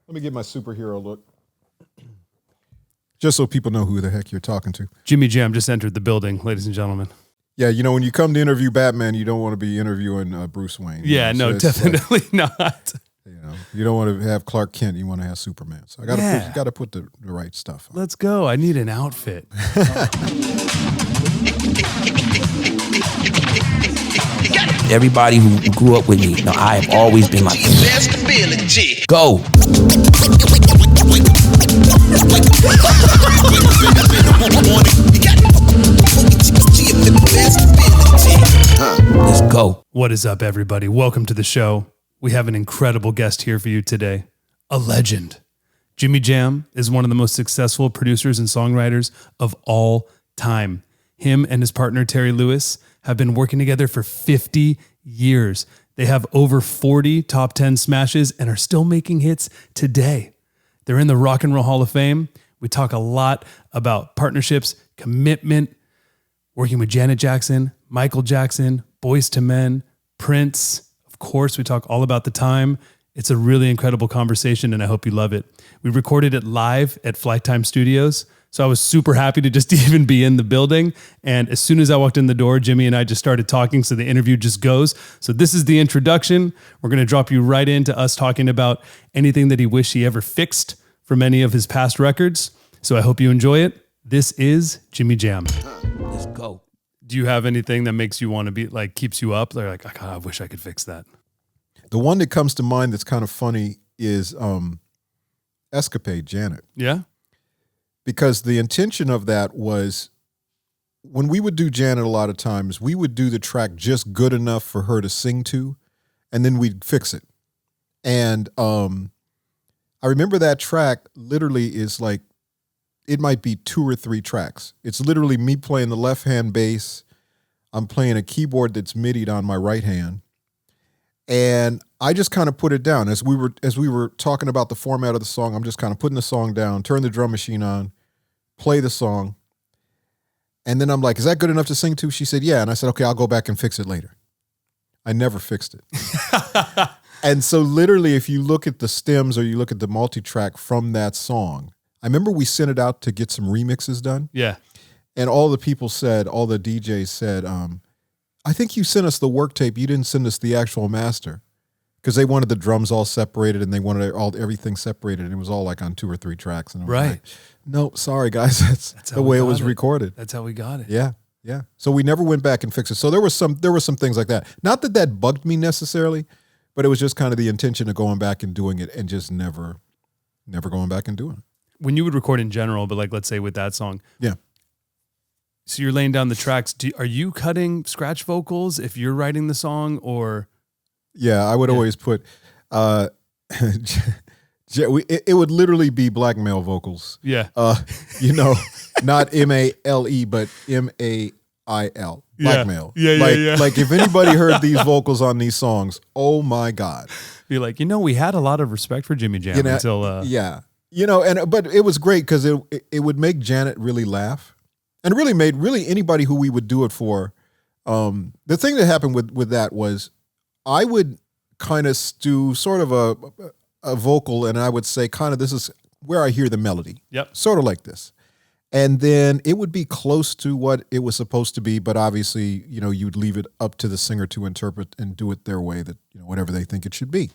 Let me get my superhero look. Just so people know who the heck you're talking to. Jimmy Jam just entered the building, ladies and gentlemen. Yeah, you know, when you come to interview Batman, you don't want to be interviewing Bruce Wayne. Yeah, know? no, definitely not. You know, you don't want to have Clark Kent. You want to have Superman. So you got to put the right stuff on. Let's go. I need an outfit. Everybody who grew up with me, I have always been like, go. Let's go. What is up, everybody? Welcome to the show. We have an incredible guest here for you today, a legend. Jimmy Jam is one of the most successful producers and songwriters of all time. Him and his partner, Terry Lewis, have been working together for 50 years. They have over 40 top 10 smashes and are still making hits today. They're in the Rock and Roll Hall of Fame. We talk a lot about partnerships, commitment, working with Janet Jackson, Michael Jackson, Boyz II Men, Prince. Of course, we talk all about the time. It's a really incredible conversation, and I hope you love it. We recorded it live at Flight Time Studios, so I was super happy to just even be in the building. And as soon as I walked in the door, Jimmy and I just started talking, so the interview just goes. So this is the introduction. We're going to drop you right into us talking about anything that he wished he ever fixed from any of his past records. So I hope you enjoy it. This is Jimmy Jam. Let's go. Do you have anything that makes you want to be, like, keeps you up? They're like, God, I wish I could fix that. The one that comes to mind that's kind of funny is Escapade, Janet. Yeah? Because the intention of that was when we would do Janet a lot of times, we would do the track just good enough for her to sing to, and then we'd fix it. And I remember that track literally is like, it might be 2 or 3 tracks. It's literally me playing the left-hand bass. I'm playing a keyboard that's MIDI'd on my right hand. And I just kind of put it down. As we were talking about the format of the song, I'm just kind of putting the song down, turn the drum machine on, play the song. And then I'm like, is that good enough to sing to? She said, yeah. And I said, okay, I'll go back and fix it later. I never fixed it. And so literally, if you look at the stems or you look at the multi-track from that song, I remember we sent it out to get some remixes done. Yeah. And all the people said, all the DJs said, I think you sent us the work tape. You didn't send us the actual master. Because they wanted the drums all separated and they wanted everything separated. And it was all like on 2 or 3 tracks. And I was right. Like, no, sorry, guys. That's the way it was recorded. That's how we got it. Yeah. Yeah. So we never went back and fixed it. So there were some things like that. Not that that bugged me necessarily, but it was just kind of the intention of going back and doing it and just never going back and doing it. When you would record in general, but like, let's say with that song. Yeah. So you're laying down the tracks. Are you cutting scratch vocals if you're writing the song, or? Yeah, I would always put, it would literally be black male vocals. Yeah. Not M-A-L-E, but M-A-I-L. Blackmail. Yeah. Like if anybody heard these vocals on these songs, oh my God. You're like, we had a lot of respect for Jimmy Jam until. Yeah. But it was great because it would make Janet really laugh. And it really made anybody who we would do it for. The thing that happened with that was I would kind of do sort of a vocal, and I would say kind of this is where I hear the melody. Yep. Sort of like this. And then it would be close to what it was supposed to be, but obviously, you'd leave it up to the singer to interpret and do it their way, that whatever they think it should be.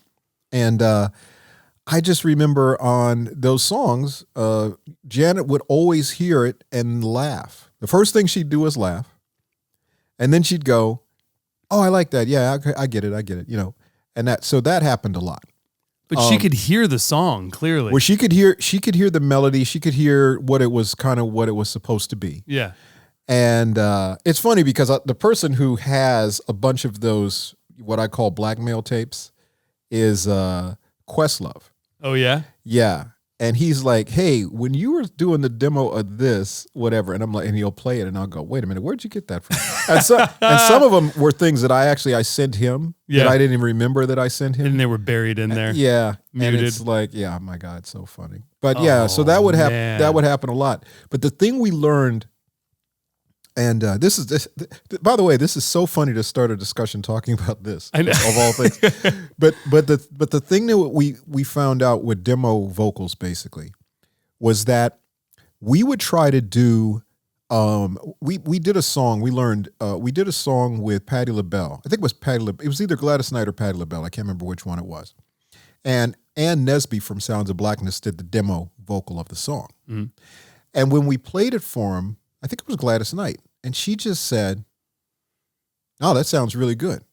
And I just remember on those songs, Janet would always hear it and laugh. The first thing she'd do is laugh. And then she'd go, oh, I like that. Yeah, I get it. And that happened a lot. But she could hear the song clearly. Well, she could hear the melody. She could hear what it was supposed to be. Yeah. And it's funny because the person who has a bunch of those, what I call blackmail tapes, is Questlove. Oh, yeah? Yeah. And he's like, hey, when you were doing the demo of this, whatever, and I'm like, and he'll play it, and I'll go, wait a minute, where'd you get that from? and some of them were things that I sent him that I didn't even remember that I sent him. And they were buried in there. Yeah. Muted. And it's like, yeah, my God, it's so funny. But so that would happen. That would happen a lot. But the thing we learned And by the way, this is so funny to start a discussion talking about this I know. of all things. but the thing that we found out with demo vocals basically was that we would try to do. We did a song. We did a song with Patti LaBelle. I think it was It was either Gladys Knight or Patti LaBelle. I can't remember which one it was. And Ann Nesby from Sounds of Blackness did the demo vocal of the song. Mm-hmm. And when we played it for him, I think it was Gladys Knight, and she just said, "Oh, that sounds really good.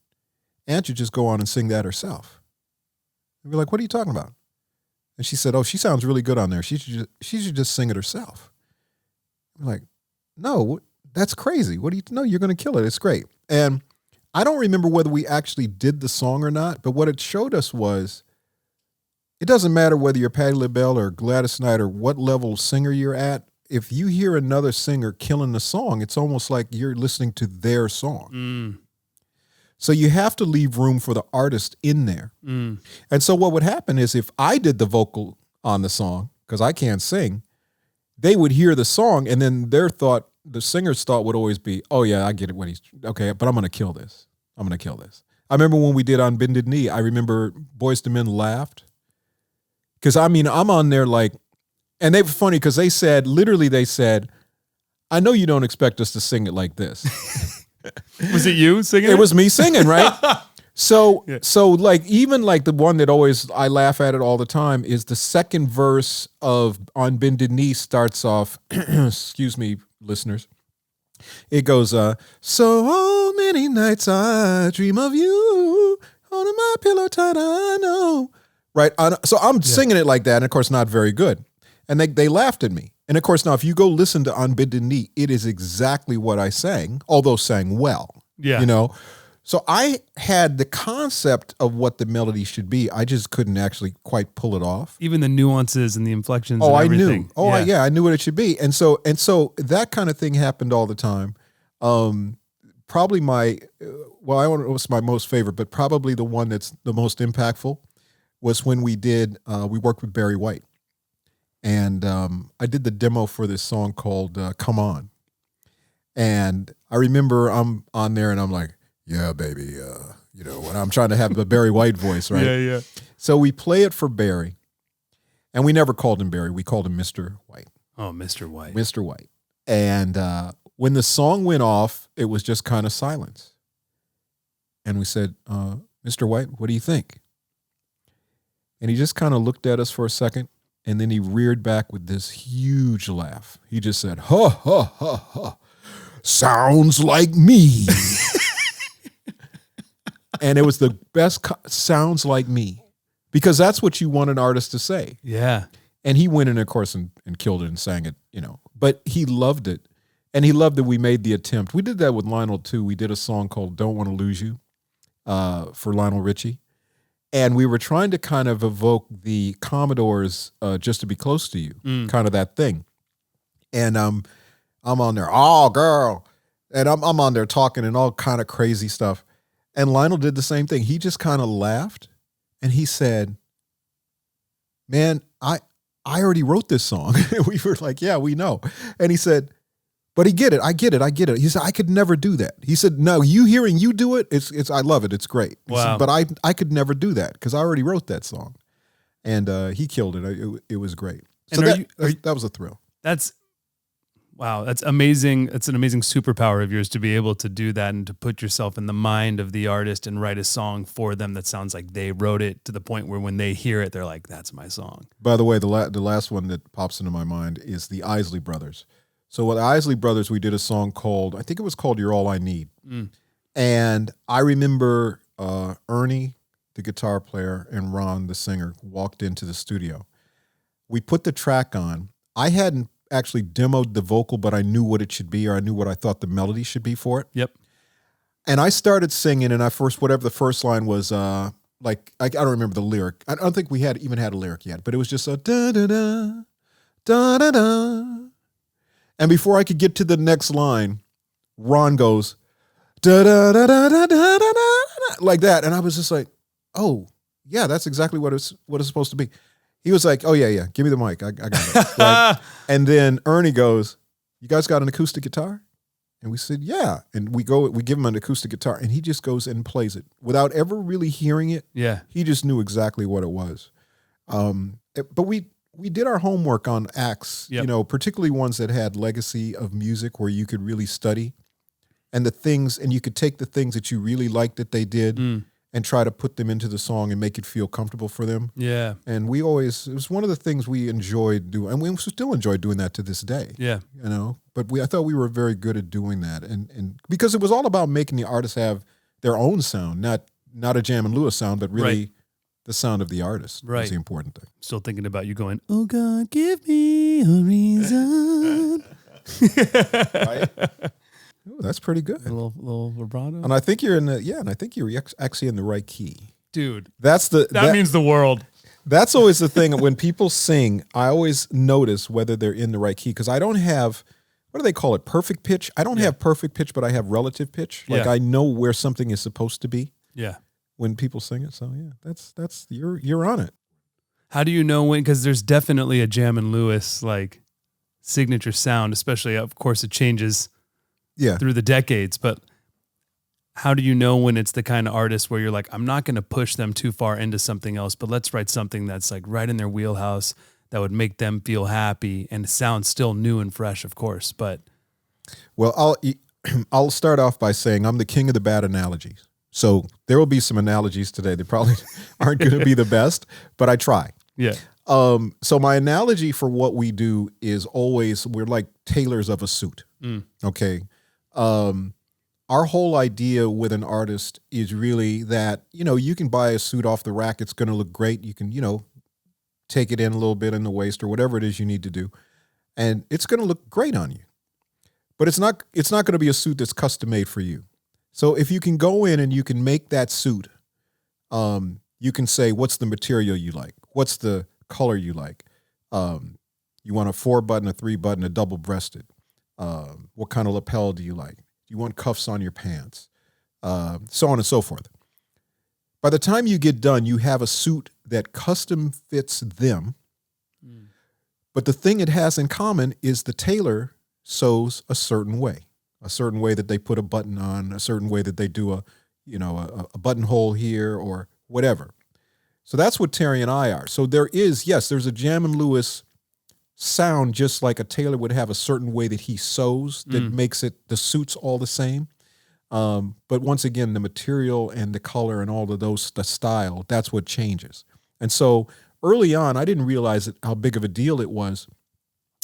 Aunt, you just go on and sing that herself." And we're like, "What are you talking about?" And she said, "Oh, she sounds really good on there. She should just sing it herself." I'm like, "No, that's crazy. What do you know? You're going to kill it. It's great." And I don't remember whether we actually did the song or not, but what it showed us was it doesn't matter whether you're Patti LaBelle or Gladys Knight or what level singer you're at. If you hear another singer killing the song, it's almost like you're listening to their song. Mm. So you have to leave room for the artist in there. Mm. And so what would happen is if I did the vocal on the song, because I can't sing, they would hear the song and then the singer's thought would always be, "Oh yeah, I get it when he's, okay, but I'm going to kill this. I'm going to kill this." I remember when we did On Bended Knee, I remember Boyz II Men laughed. Because I mean, I'm on there like, and they were funny because they said, "I know you don't expect us to sing it like this." Was it you singing? It was me singing, right? So like even like the one that always I laugh at it all the time is the second verse of On Bended Knee starts off. Excuse me, listeners. It goes, "So many nights I dream of you, holding my pillow tight. I know." Right. So I'm singing it like that, and of course, not very good. And they laughed at me. And of course, now if you go listen to On Bended Knee, it is exactly what I sang, although sang well. Yeah. You know. So I had the concept of what the melody should be. I just couldn't actually quite pull it off. Even the nuances and the inflections. Oh, and I everything. knew. Oh, yeah, I knew what it should be. And so that kind of thing happened all the time. Probably I don't know what's my most favorite, but probably the one that's the most impactful was when we worked with Barry White. And I did the demo for this song called Come On. And I remember I'm on there and I'm like, "Yeah, baby," when I'm trying to have the Barry White voice, right? Yeah. So we play it for Barry. And we never called him Barry. We called him Mr. White. Oh, Mr. White. Mr. White. And when the song went off, it was just kind of silence. And we said, "Mr. White, what do you think?" And he just kind of looked at us for a second, and then he reared back with this huge laugh. He just said, "Ha, ha, ha, ha. Sounds like me." And it was the best, sounds like me. Because that's what you want an artist to say. Yeah. And he went in, of course, and killed it and sang it, But he loved it. And he loved that we made the attempt. We did that with Lionel, too. We did a song called Don't Want to Lose You for Lionel Richie. And we were trying to kind of evoke the Commodores' Just to Be Close to You, kind of that thing. And I'm on there, "Oh, girl." And I'm on there talking and all kind of crazy stuff. And Lionel did the same thing. He just kind of laughed. And he said, "Man, I already wrote this song." We were like, "Yeah, we know." And he said, "But I get it. He said, "I could never do that." He said, "No, hearing you do it, it's I love it. It's great." He said, "But I could never do that because I already wrote that song." And he killed it. It was great. So that was a thrill. Wow, that's amazing. It's an amazing superpower of yours to be able to do that and to put yourself in the mind of the artist and write a song for them that sounds like they wrote it, to the point where when they hear it, they're like, "That's my song." By the way, the last one that pops into my mind is the Isley Brothers. So with the Isley Brothers, we did a song called, I think it was called "You're All I Need." And I remember Ernie, the guitar player, and Ron, the singer, walked into the studio. We put the track on. I hadn't actually demoed the vocal, but I knew what it should be, or I knew what I thought the melody should be for it. Yep. And I started singing, and whatever the first line was, like, I don't remember the lyric. I don't think we even had a lyric yet, but it was just a da-da-da, da-da-da. And before I could get to the next line, Ron goes, da-da-da-da-da-da-da, like that. And I was just like, "Oh, yeah, that's exactly what it's supposed to be." He was like, "Oh, yeah, give me the mic. I got it." Right? And then Ernie goes, "You guys got an acoustic guitar?" And we said, yeah. And we give him an acoustic guitar, and he just goes and plays it without ever really hearing it. Yeah. He just knew exactly what it was. But we did our homework on acts, Yep. you know, particularly ones that had legacy of music where you could really study and you could take the things that you really liked that they did and try to put them into the song and make it feel comfortable for them. Yeah. And it was one of the things we enjoyed doing, and we still enjoy doing that to this day. Yeah. You know, but I thought we were very good at doing that. And because it was all about making the artists have their own sound, not a Jam and Lewis sound, but really the sound of the artist was the important thing. Still thinking about you going, oh God, give me a reason. Right? Ooh, that's pretty good. A little vibrato. And I think you're actually in the right key. Dude, That means the world. That's always the thing. When people sing, I always notice whether they're in the right key, because I don't have, what do they call it, perfect pitch? I don't have perfect pitch, but I have relative pitch. Like I know where something is supposed to be. Yeah. When people sing it. So yeah, that's you're on it. How do you know when? Because there's definitely a Jam and Lewis like signature sound, especially of course it changes through the decades. But how do you know when it's the kind of artist where you're like, I'm not going to push them too far into something else, but let's write something that's like right in their wheelhouse that would make them feel happy and sound still new and fresh, of course. But well, I'll start off by saying I'm the king of the bad analogies. So there will be some analogies today that probably aren't going to be the best, but I try. yeah. So my analogy for what we do is always, we're like tailors of a suit. Okay. Our whole idea with an artist is really that, you know, you can buy a suit off the rack. It's going to look great. You can, you know, take it in a little bit in the waist or whatever it is you need to do. And it's going to look great on you, but it's not going to be a suit that's custom made for you. So if you can go in and you can make that suit, you can say, what's the material you like? What's the color you like? You want a 4-button, a 3-button, a double-breasted? What kind of lapel do you like? Do you want cuffs on your pants? So on and so forth. By the time you get done, you have a suit that custom fits them. But the thing it has in common is the tailor sews a certain way that they put a button on, a certain way that they do a buttonhole here or whatever. So that's what Terry and I are. So there's a Jam and Lewis sound, just like a tailor would have a certain way that he sews that makes it, the suits all the same. But once again, the material and the color and all of those, the style, that's what changes. And so early on, I didn't realize how big of a deal it was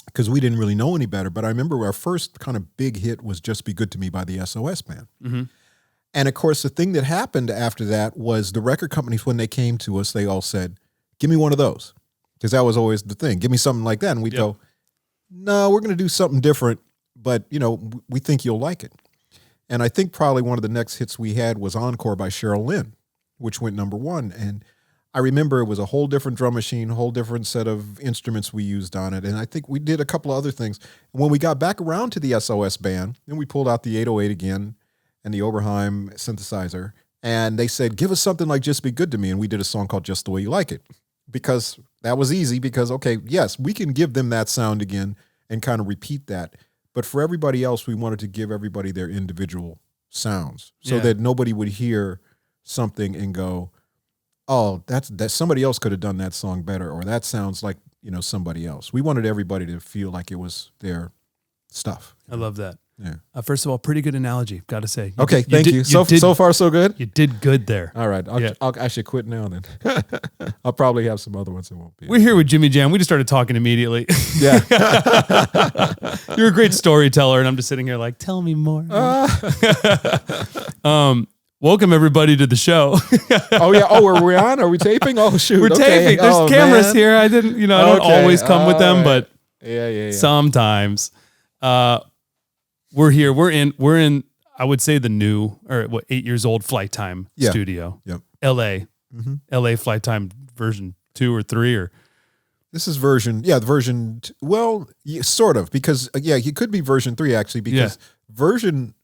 because we didn't really know any better. But I remember our first kind of big hit was Just Be Good to Me by the SOS Band. Mm-hmm. And of course, the thing that happened after that was the record companies, when they came to us, they all said, give me one of those. Because that was always the thing. Give me something like that. And we'd go, no, we're going to do something different, but, you know, we think you'll like it. And I think probably one of the next hits we had was Encore by Cheryl Lynn, which went #1. And I remember it was a whole different drum machine, a whole different set of instruments we used on it. And I think we did a couple of other things. And when we got back around to the SOS Band, then we pulled out the 808 again and the Oberheim synthesizer. And they said, give us something like Just Be Good to Me. And we did a song called Just the Way You Like It. Because that was easy because, okay, yes, we can give them that sound again and kind of repeat that. But for everybody else, we wanted to give everybody their individual sounds so that nobody would hear something and go, oh, that somebody else could have done that song better, or that sounds like, you know, somebody else. We wanted everybody to feel like it was their stuff. I love that. Yeah. First of all, pretty good analogy, got to say. Okay, thank you. So far, so good? You did good there. All right. I should quit now then. I'll probably have some other ones that won't be. We're here with Jimmy Jam. We just started talking immediately. Yeah. You're a great storyteller, and I'm just sitting here like, tell me more. Welcome, everybody, to the show. Oh, yeah. Oh, are we on? Are we taping? Oh, shoot. We're taping. There's cameras here. I didn't, I don't always come with them, but sometimes. We're here. We're in. I would say the new, or 8 years old Flight Time studio. Yep. L.A. Mm-hmm. L.A. Flight Time version 2 or 3 or. This is version. Well, sort of, because it could be version 3 actually, because version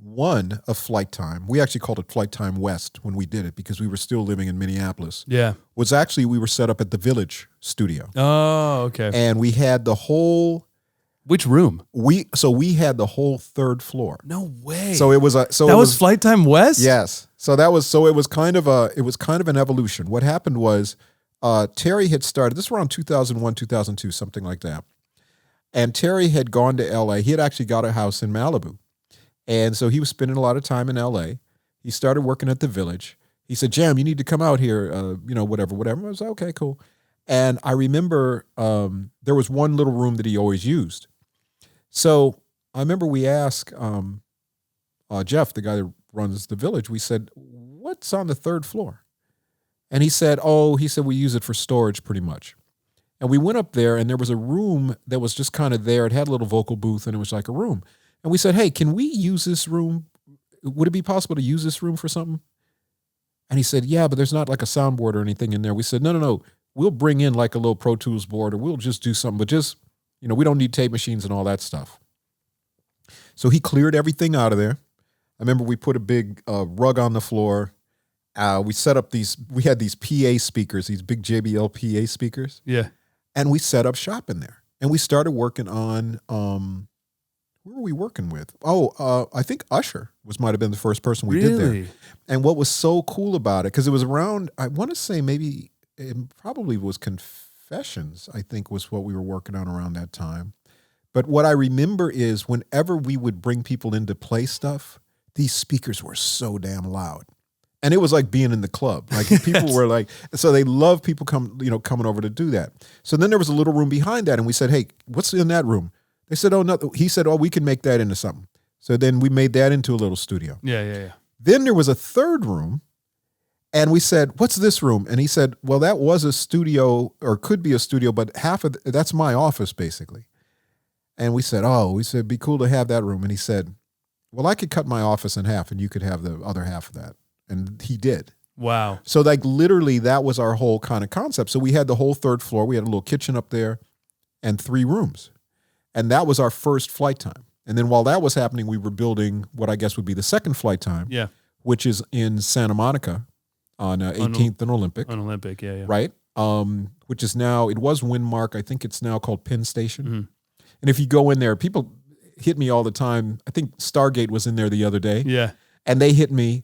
1 of Flight Time, we actually called it Flight Time West when we did it because we were still living in Minneapolis. Yeah. Was actually, we were set up at the Village studio. Oh, okay. And we had the whole Which room? We had the whole third floor. No way. So it was that was Flight Time West? Yes. So it was kind of an evolution. What happened was Terry had started, this was around 2001, 2002, something like that. And Terry had gone to LA. He had actually got a house in Malibu. And so he was spending a lot of time in LA. He started working at the Village. He said, Jam, you need to come out here, whatever. I was like, okay, cool. And I remember there was one little room that he always used. So I remember we asked Jeff, the guy that runs the Village, we said, what's on the third floor? And he said, we use it for storage pretty much. And we went up there and there was a room that was just kind of there. It had a little vocal booth and it was like a room. And we said, hey, can we use this room? Would it be possible to use this room for something? And he said, yeah, but there's not like a soundboard or anything in there. We said, no. We'll bring in like a little Pro Tools board or we'll just do something, but just, we don't need tape machines and all that stuff. So he cleared everything out of there. I remember we put a big rug on the floor. We set up we had these PA speakers, these big JBL PA speakers. Yeah. And we set up shop in there. And we started working on, who were we working with? I think Usher might have been the first person we did there. And what was so cool about it, because it was around, I want to say maybe it probably was Confessions, I think was what we were working on around that time. But what I remember is whenever we would bring people in to play stuff, these speakers were so damn loud. And it was like being in the club. Like people were like, so they love people coming over to do that. So then there was a little room behind that and we said, hey, what's in that room? They said, he said, we can make that into something. So then we made that into a little studio. Yeah. Then there was a third room and we said, what's this room? And he said, well, that was a studio or could be a studio, but that's my office basically. And we said, it'd be cool to have that room. And he said, well, I could cut my office in half and you could have the other half of that. And he did. Wow. So like literally that was our whole kind of concept. So we had the whole third floor. We had a little kitchen up there and 3 rooms. And that was our first Flight Time. And then while that was happening, we were building what I guess would be the second Flight Time. Yeah. Which is in Santa Monica on 18th and Olympic. On Olympic, yeah. Right? Which is now, it was Windmark. I think it's now called Penn Station. Mm-hmm. And if you go in there, people hit me all the time. I think Stargate was in there the other day. Yeah. And they hit me.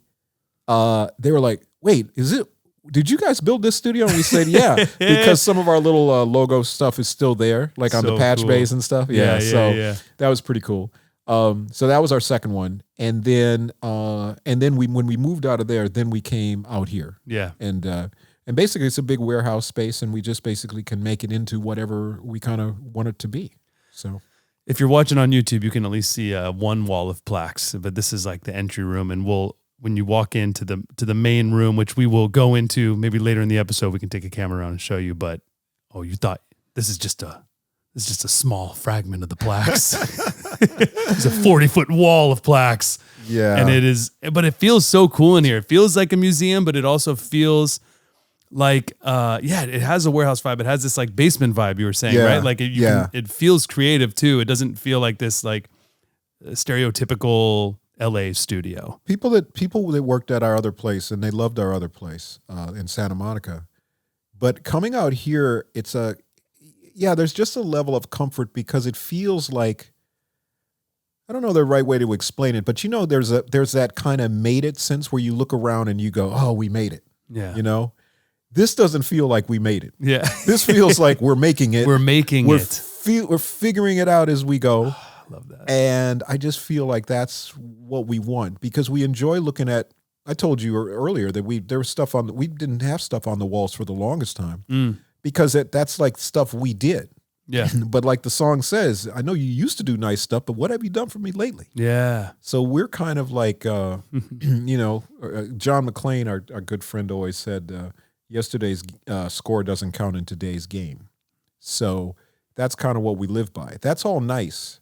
They were like, wait, did you guys build this studio? And we said, yeah, because some of our little logo stuff is still there, like on the patch bays and stuff. Yeah. That was pretty cool. So that was our second one. And then when we moved out of there, then we came out here. Yeah. And basically it's a big warehouse space and we just basically can make it into whatever we kind of want it to be. So if you're watching on YouTube, you can at least see one wall of plaques, but this is like the entry room. And when you walk into the main room, which we will go into maybe later in the episode, we can take a camera around and show you. But you thought this is just a small fragment of the plaques. It's a 40-foot wall of plaques. Yeah, and it is, but it feels so cool in here. It feels like a museum, but it also feels like it has a warehouse vibe. It has this like basement vibe you were saying, right? Like it feels creative too. It doesn't feel like this like stereotypical LA studio. People that worked at our other place and they loved our other place in Santa Monica. But coming out here, there's just a level of comfort because it feels like, I don't know the right way to explain it, but there's that kind of made it sense where you look around and you go, oh, we made it. Yeah. This doesn't feel like we made it. Yeah. This feels like we're making it. We're figuring it out as we go. Love that. And I just feel like that's what we want because we enjoy looking at, I told you earlier that we didn't have stuff on the walls for the longest time because that's like stuff we did. Yeah. But like the song says, I know you used to do nice stuff, but what have you done for me lately? Yeah. So we're kind of like, John McClane, our good friend, always said, yesterday's score doesn't count in today's game. So that's kind of what we live by. That's all nice.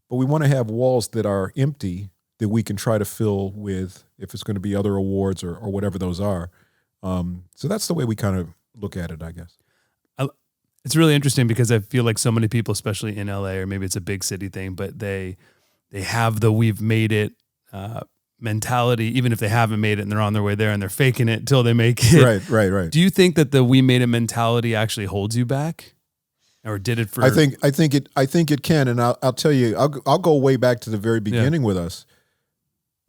But we want to have walls that are empty that we can try to fill with if it's going to be other awards or whatever those are. So that's the way we kind of look at it, I guess. It's really interesting because I feel like so many people, especially in LA, or maybe it's a big city thing, but they have the we've made it mentality, even if they haven't made it and they're on their way there and they're faking it until they make it. Right. Do you think that the we made it mentality actually holds you back? or did it for? I think it can, and I'll tell you. I'll go way back to the very beginning with us.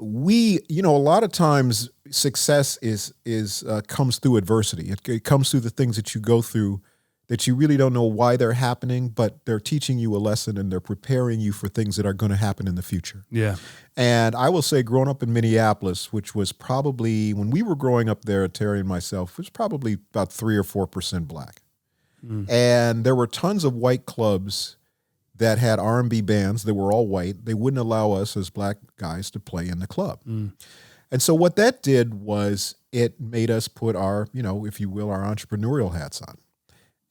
We, a lot of times success is comes through adversity. It comes through the things that you go through that you really don't know why they're happening, but they're teaching you a lesson and they're preparing you for things that are going to happen in the future. Yeah. And I will say, growing up in Minneapolis, which was probably, when we were growing up there, Terry and myself, was probably about 3 or 4% black. And there were tons of white clubs that had R&B bands that were all white. They wouldn't allow us as black guys to play in the club. And so what that did was it made us put our, if you will, our entrepreneurial hats on.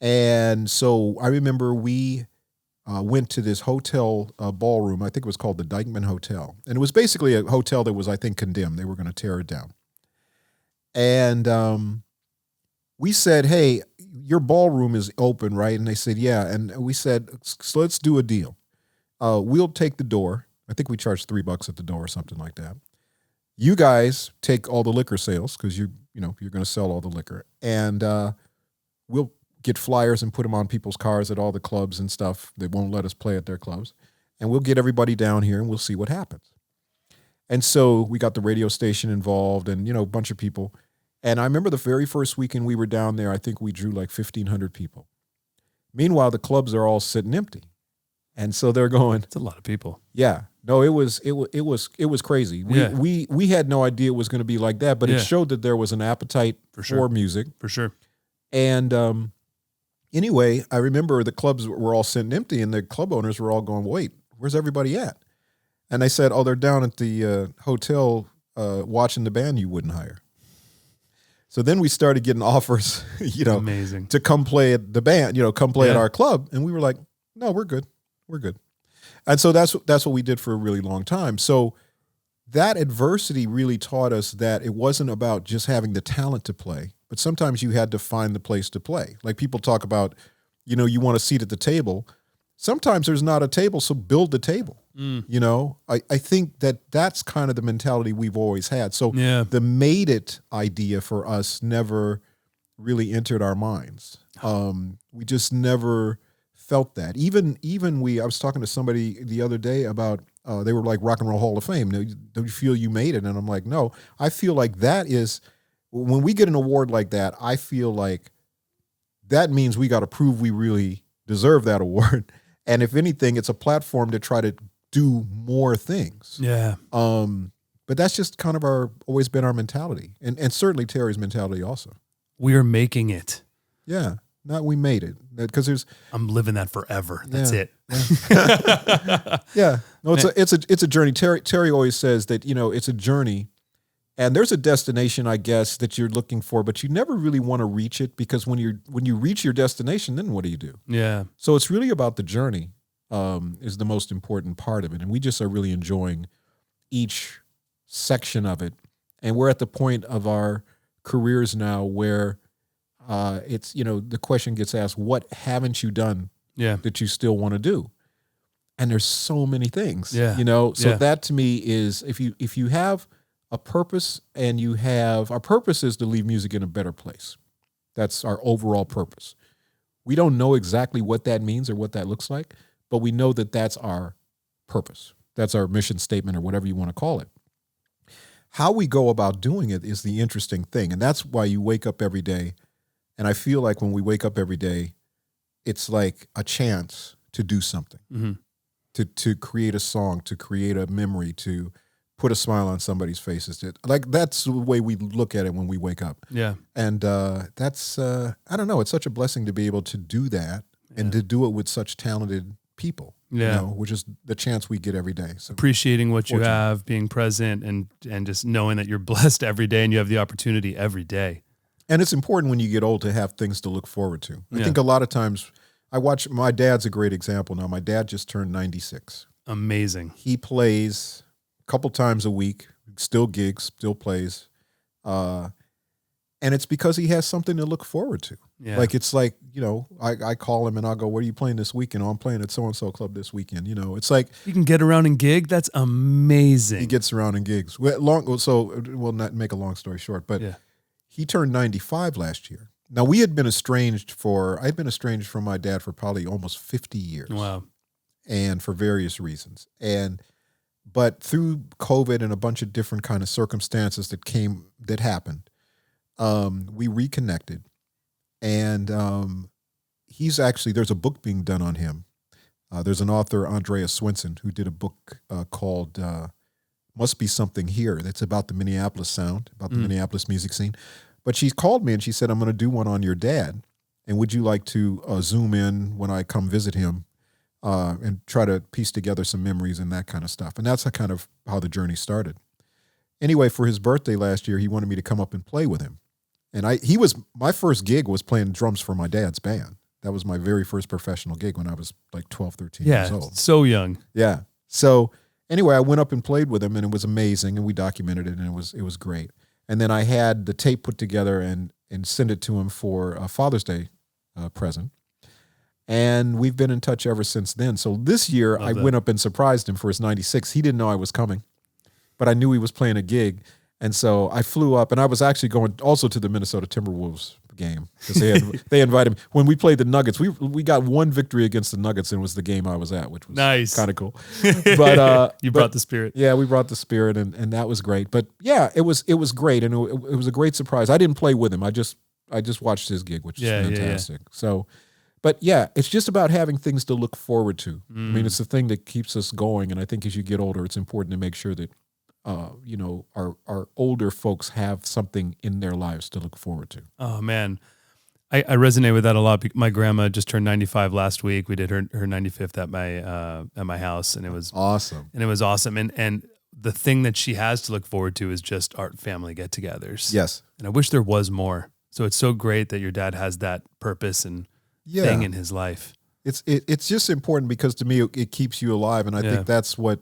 And so I remember we went to this hotel ballroom. I think it was called the Dykeman Hotel. And it was basically a hotel that was, I think, condemned. They were going to tear it down. And we said, hey, your ballroom is open, right? And they said, yeah. And we said, so let's do a deal. We'll take the door. I think we charged $3 at the door or something like that. You guys take all the liquor sales because you're going to sell all the liquor. And we'll get flyers and put them on people's cars at all the clubs and stuff. They won't let us play at their clubs. And we'll get everybody down here and we'll see what happens. And so we got the radio station involved and, a bunch of people. And I remember the very first weekend we were down there, I think we drew like 1,500 people. Meanwhile, the clubs are all sitting empty. And so they're going, it's a lot of people. Yeah. No, it was crazy. We had no idea it was going to be like that, but it showed that there was an appetite for music. For sure. And anyway, I remember the clubs were all sitting empty and the club owners were all going, wait, where's everybody at? And they said, oh, they're down at the hotel watching the band you wouldn't hire. So then we started getting offers, Amazing. To come play at the band, come play at our club. And we were like, no, we're good. We're good. And so that's what we did for a really long time. So that adversity really taught us that it wasn't about just having the talent to play, but sometimes you had to find the place to play. Like people talk about, you want a seat at the table. Sometimes there's not a table, so build the table. I think that's kind of the mentality we've always had. So the made it idea for us never really entered our minds. We just never felt that. Even I was talking to somebody the other day about, they were like Rock and Roll Hall of Fame. Don't you feel you made it? And I'm like, no, I feel like that is, when we get an award like that, I feel like that means we got to prove we really deserve that award. And if anything, it's a platform to try to do more things. Yeah. But that's just kind of always been our mentality. And certainly Terry's mentality also. We are making it. Yeah. Not we made it. Because I'm living that forever. That's it. Yeah. No, it's a journey. Terry always says that, it's a journey. And there's a destination, I guess, that you're looking for, but you never really want to reach it because when you reach your destination, then what do you do? Yeah. So it's really about the journey is the most important part of it. And we just are really enjoying each section of it. And we're at the point of our careers now where it's, the question gets asked, what haven't you done that you still want to do? And there's so many things, so that to me is, if you have a purpose and our purpose is to leave music in a better place. That's our overall purpose. We don't know exactly what that means or what that looks like, but we know that that's our purpose. That's our mission statement or whatever you want to call it. How we go about doing it is the interesting thing. And that's why you wake up every day. And I feel like when we wake up every day, it's like a chance to do something, to create a song, to create a memory, to put a smile on somebody's faces. That's the way we look at it when we wake up. Yeah. And that's, I don't know, it's such a blessing to be able to do that and to do it with such talented people, which is the chance we get every day. So appreciating what you have, being present and just knowing that you're blessed every day and you have the opportunity every day. And it's important when you get old to have things to look forward to. I think a lot of times my dad's a great example now. My dad just turned 96. Amazing. He plays couple times a week, still gigs, still plays. And it's because he has something to look forward to. Yeah. Like, it's like, I call him and I'll go, what are you playing this weekend? Oh, I'm playing at so-and-so club this weekend. It's like. You can get around and gig? That's amazing. He gets around and gigs. We'll not make a long story short, but he turned 95 last year. Now I'd been estranged from my dad for probably almost 50 years. Wow. And for various reasons. But through COVID and a bunch of different kind of circumstances that happened, we reconnected. And there's a book being done on him. There's an author, Andrea Swinson, who did a book called Must Be Something Here. That's about the Minneapolis sound, about the Minneapolis music scene. But she called me and she said, I'm going to do one on your dad. And would you like to Zoom in when I come visit him and try to piece together some memories and that kind of stuff? And that's how the journey started. Anyway, for his birthday last year, he wanted me to come up and play with him. And my first gig was playing drums for my dad's band. That was my very first professional gig when I was like 12, 13 years old. So young. Yeah. So anyway, I went up and played with him, and it was amazing, and we documented it, and it was great. And then I had the tape put together and sent it to him for a Father's Day present. And we've been in touch ever since then. So this year, I went up and surprised him for his 96. He didn't know I was coming, but I knew he was playing a gig. And so I flew up, and I was actually going also to the Minnesota Timberwolves game because they invited me. When we played the Nuggets, we got one victory against the Nuggets, and it was the game I was at, which was nice, kind of cool. But you brought the spirit. Yeah, we brought the spirit, and that was great. But yeah, it was great, and it was a great surprise. I didn't play with him. I just watched his gig, which is fantastic. Yeah. So, but yeah, it's just about having things to look forward to. I mean, it's the thing that keeps us going, and I think as you get older, it's important to make sure that our older folks have something in their lives to look forward to. Oh man, I resonate with that a lot. My grandma just turned 95 last week. We did her 95th at my house, and it was awesome. And the thing that she has to look forward to is just our family get-togethers. Yes, and I wish there was more. So it's so great that your dad has that purpose and thing in his life. It's just important because to me it keeps you alive, and I think that's what.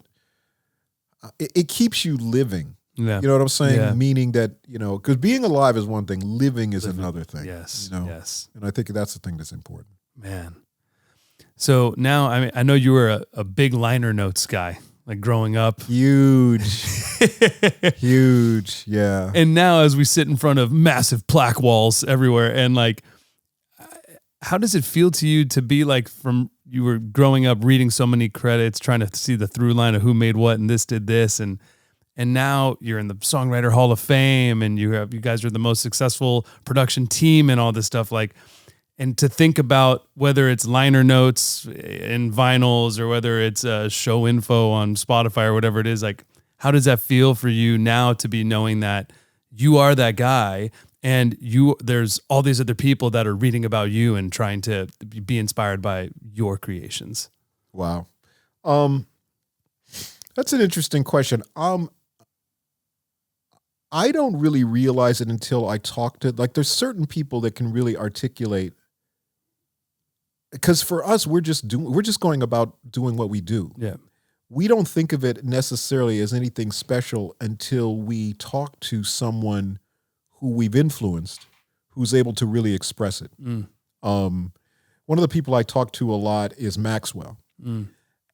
It keeps you living. Yeah. You know what I'm saying? Yeah. Meaning that, because being alive is one thing, living is another thing. Yes. Yes. And I think that's the thing that's important. Man. So now, I know you were a big liner notes guy, like growing up. Huge. Huge. Yeah. And now as we sit in front of massive plaque walls everywhere, and like, how does it feel to you to be like you were growing up reading so many credits, trying to see the through line of who made what and this did this, and now you're in the Songwriter Hall of Fame, and you guys are the most successful production team and all this stuff, like, and to think about whether it's liner notes in vinyls or whether it's show info on Spotify or whatever it is, like, how does that feel for you now to be knowing that you are that guy? And there's all these other people that are reading about you and trying to be inspired by your creations. Wow. That's an interesting question. I don't really realize it until I talk to, like, there's certain people that can really articulate, because for us, we're just going about doing what we do. Yeah. We don't think of it necessarily as anything special until we talk to someone who we've influenced, who's able to really express it. One of the people I talk to a lot is Maxwell.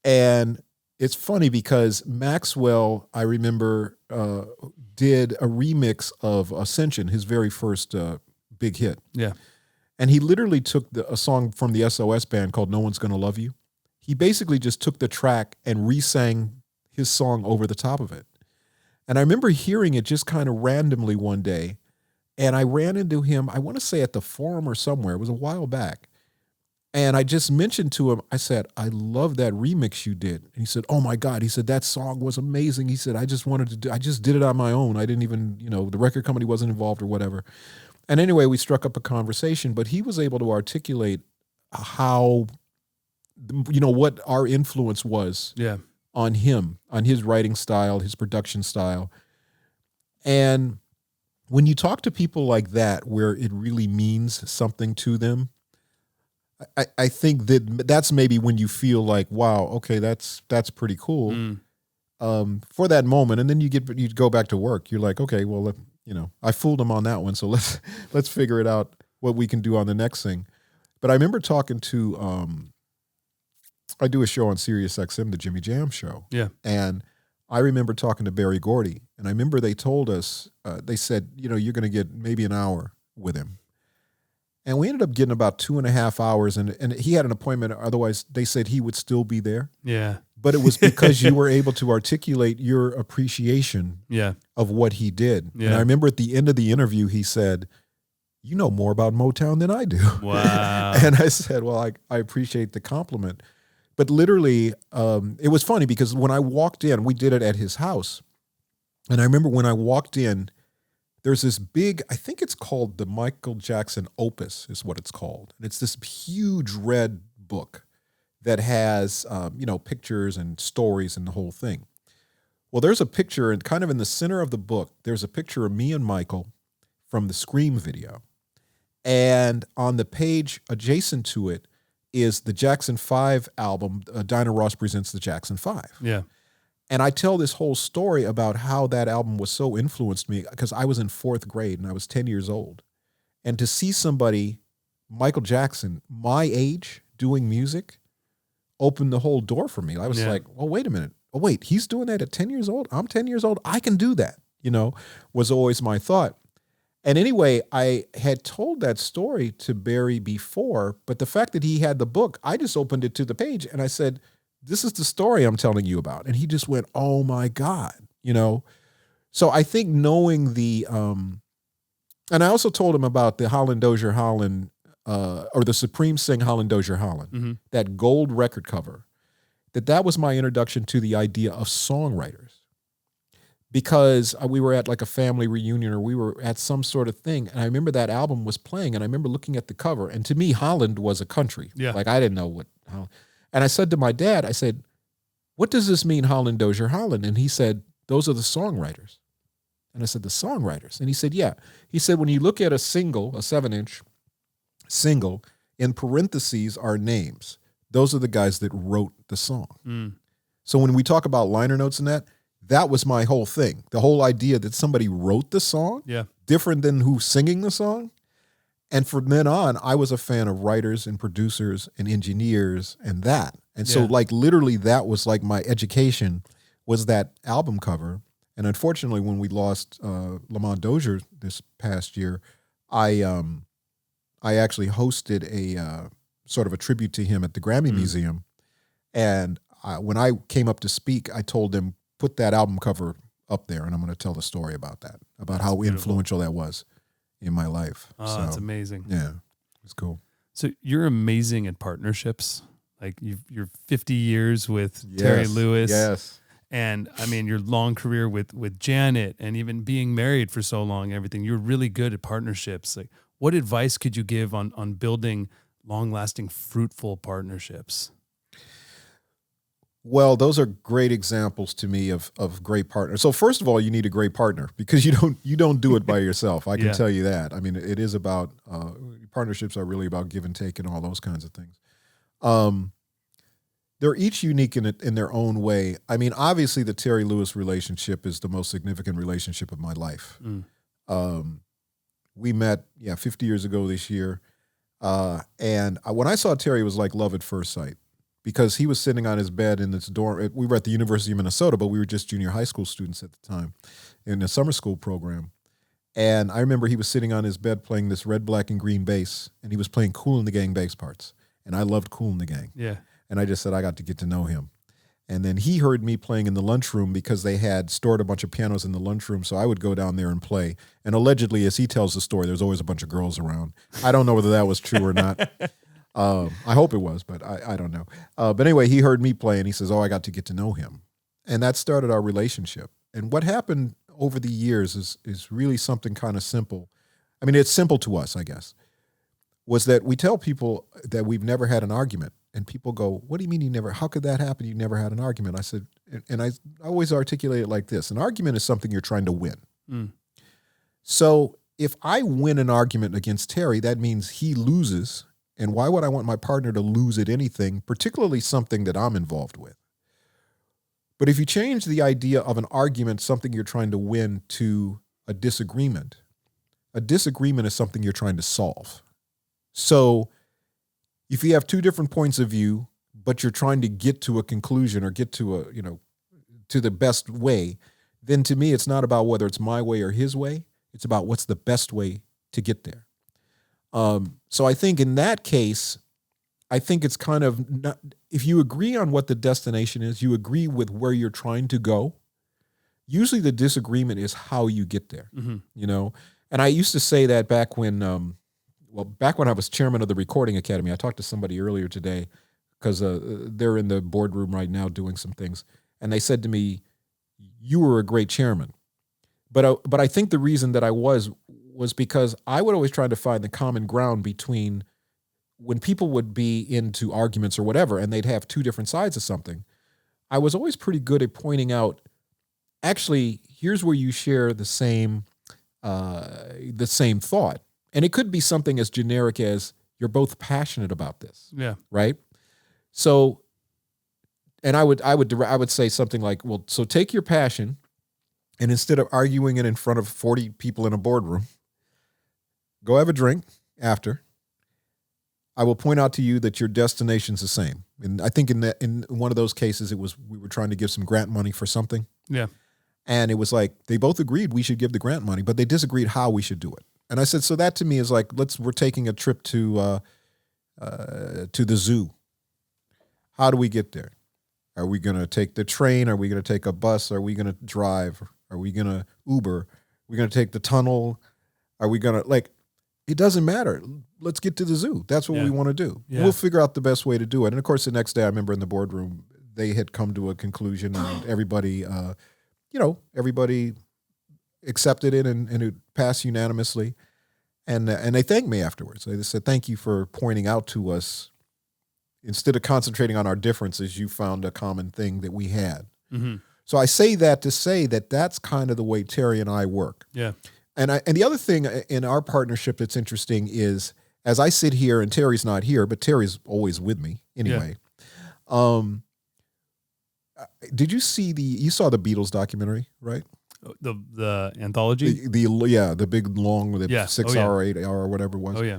And it's funny because Maxwell, I remember, did a remix of Ascension, his very first big hit. Yeah. And he literally took a song from the SOS band called No One's Gonna Love You. He basically just took the track and re-sang his song over the top of it. And I remember hearing it just kind of randomly one day. And I ran into him, I want to say at the Forum or somewhere. It was a while back. And I just mentioned to him, I said, I love that remix you did. And he said, oh my God. He said, that song was amazing. He said, I just did it on my own. I didn't even, the record company wasn't involved or whatever. And anyway, we struck up a conversation, but he was able to articulate how, what our influence was on him, on his writing style, his production style. And when you talk to people like that, where it really means something to them, I think that's maybe when you feel like, wow, okay, that's pretty cool for that moment. And then you go back to work. You're like, okay, well, I fooled them on that one. So let's figure it out what we can do on the next thing. But I remember talking to, I do a show on Sirius XM, the Jimmy Jam show. Yeah. And I remember talking to Barry Gordy, and I remember they told us, they said, you're going to get maybe an hour with him. And we ended up getting about 2.5 hours, and he had an appointment. Otherwise, they said he would still be there. Yeah. But it was because you were able to articulate your appreciation Yeah. of what he did. Yeah. And I remember at the end of the interview, he said, "You know more about Motown than I do." Wow. And I said, well, I appreciate the compliment. But literally, it was funny because when I walked in, we did it at his house. And I remember when I walked in, there's this big, I think it's called the Michael Jackson Opus is what it's called. And it's this huge red book that has, pictures and stories and the whole thing. Well, there's a picture, and kind of in the center of the book, there's a picture of me and Michael from the Scream video. And on the page adjacent to it is the Jackson 5 album, Dinah Ross Presents the Jackson 5. Yeah. And I tell this whole story about how that album was so influenced me because I was in 4th grade and I was 10 years old. And to see somebody, Michael Jackson, my age, doing music, opened the whole door for me. I was like, well, wait a minute. Oh, wait, he's doing that at 10 years old? I'm 10 years old. I can do that, was always my thought. And anyway, I had told that story to Barry before, but the fact that he had the book, I just opened it to the page and I said, this is the story I'm telling you about. And he just went, oh my God, So I think knowing and I also told him about the Holland Dozier Holland, or the Supreme Sing Holland Dozier Holland, that gold record cover, that was my introduction to the idea of songwriters. Because we were at like a family reunion or we were at some sort of thing. And I remember that album was playing and I remember looking at the cover. And to me, Holland was a country. Yeah. Like I didn't know what. And I said to my dad, I said, what does this mean, Holland Dozier Holland? And he said, those are the songwriters. And I said, the songwriters? And he said, yeah. He said, when you look at a single, a 7-inch single, in parentheses are names. Those are the guys that wrote the song. So when we talk about liner notes and that was my whole thing. The whole idea that somebody wrote the song, different than who's singing the song. And from then on, I was a fan of writers and producers and engineers and that. And so like literally that was like my education was that album cover. And unfortunately, when we lost Lamont Dozier this past year, I actually hosted a sort of a tribute to him at the Grammy Museum. And when I came up to speak, I told them, put that album cover up there, and I'm going to tell the story about that, about That's how beautiful. Influential that was in my life. Oh, that's amazing. Yeah, it's cool. So you're amazing at partnerships. Like you're 50 years with Terry Lewis. Yes. And I mean, your long career with Janet and even being married for so long, everything, you're really good at partnerships. Like what advice could you give on building long-lasting, fruitful partnerships? Well, those are great examples to me of great partners. So first of all, you need a great partner because you don't do it by yourself. I can tell you that. I mean, it is about partnerships are really about give and take and all those kinds of things. They're each unique in their own way. I mean, obviously, the Terry Lewis relationship is the most significant relationship of my life. We met 50 years ago this year, and when I saw Terry, it was like love at first sight. Because he was sitting on his bed in this dorm. We were at the University of Minnesota, but we were just junior high school students at the time in a summer school program. And I remember he was sitting on his bed playing this red, black, and green bass, and he was playing Kool and the Gang bass parts. And I loved Kool and the Gang. Yeah. And I just said, I got to get to know him. And then he heard me playing in the lunchroom because they had stored a bunch of pianos in the lunchroom, so I would go down there and play. And allegedly, as he tells the story, there's always a bunch of girls around. I don't know whether that was true or not. I hope it was, but I don't know. But anyway, he heard me play and he says, I got to get to know him. And that started our relationship. And what happened over the years is really something kind of simple. I mean, it's simple to us, I guess, was that we tell people that we've never had an argument. And people go, what do you mean how could that happen? You never had an argument. I said, and I always articulate it like this. An argument is something you're trying to win. So if I win an argument against Terry, that means he loses. And why would I want my partner to lose at anything, particularly something that I'm involved with? But if you change the idea of an argument, something you're trying to win, to a disagreement is something you're trying to solve. So if you have two different points of view, but you're trying to get to a conclusion or get to to the best way, then to me, it's not about whether it's my way or his way. It's about what's the best way to get there. So I think in that case, I think it's kind of not, if you agree on what the destination is, you agree with where you're trying to go. Usually the disagreement is how you get there, you know? And I used to say that back when, back when I was chairman of the Recording Academy. I talked to somebody earlier today because they're in the boardroom right now doing some things. And they said to me, you were a great chairman. But I think the reason that I was because I would always try to find the common ground between when people would be into arguments or whatever, and they'd have two different sides of something. I was always pretty good at pointing out, actually, here's where you share the same thought. And it could be something as generic as you're both passionate about this. Yeah. Right. So, and I would say something like, well, so take your passion, and instead of arguing it in front of 40 people in a boardroom, go have a drink after. I will point out to you that your destination's the same. And I think in one of those cases, we were trying to give some grant money for something. Yeah. And it was like, they both agreed we should give the grant money, but they disagreed how we should do it. And I said, so that to me is like, we're taking a trip to the zoo. How do we get there? Are we going to take the train? Are we going to take a bus? Are we going to drive? Are we going to Uber? Are we going to take the tunnel? Are we going to, it doesn't matter. Let's get to the zoo. That's what we want to do. Yeah. We'll figure out the best way to do it. And of course, the next day, I remember in the boardroom, they had come to a conclusion, and everybody, everybody accepted it, and it passed unanimously. And they thanked me afterwards. They said, thank you for pointing out to us, instead of concentrating on our differences, you found a common thing that we had. Mm-hmm. So I say that to say that that's kind of the way Terry and I work. Yeah. And the other thing in our partnership that's interesting is, as I sit here, and Terry's not here, but Terry's always with me anyway. Yeah. Did you saw the Beatles documentary, right? The anthology? The big long, 6 hour, 8 hour, or whatever it was. Oh yeah.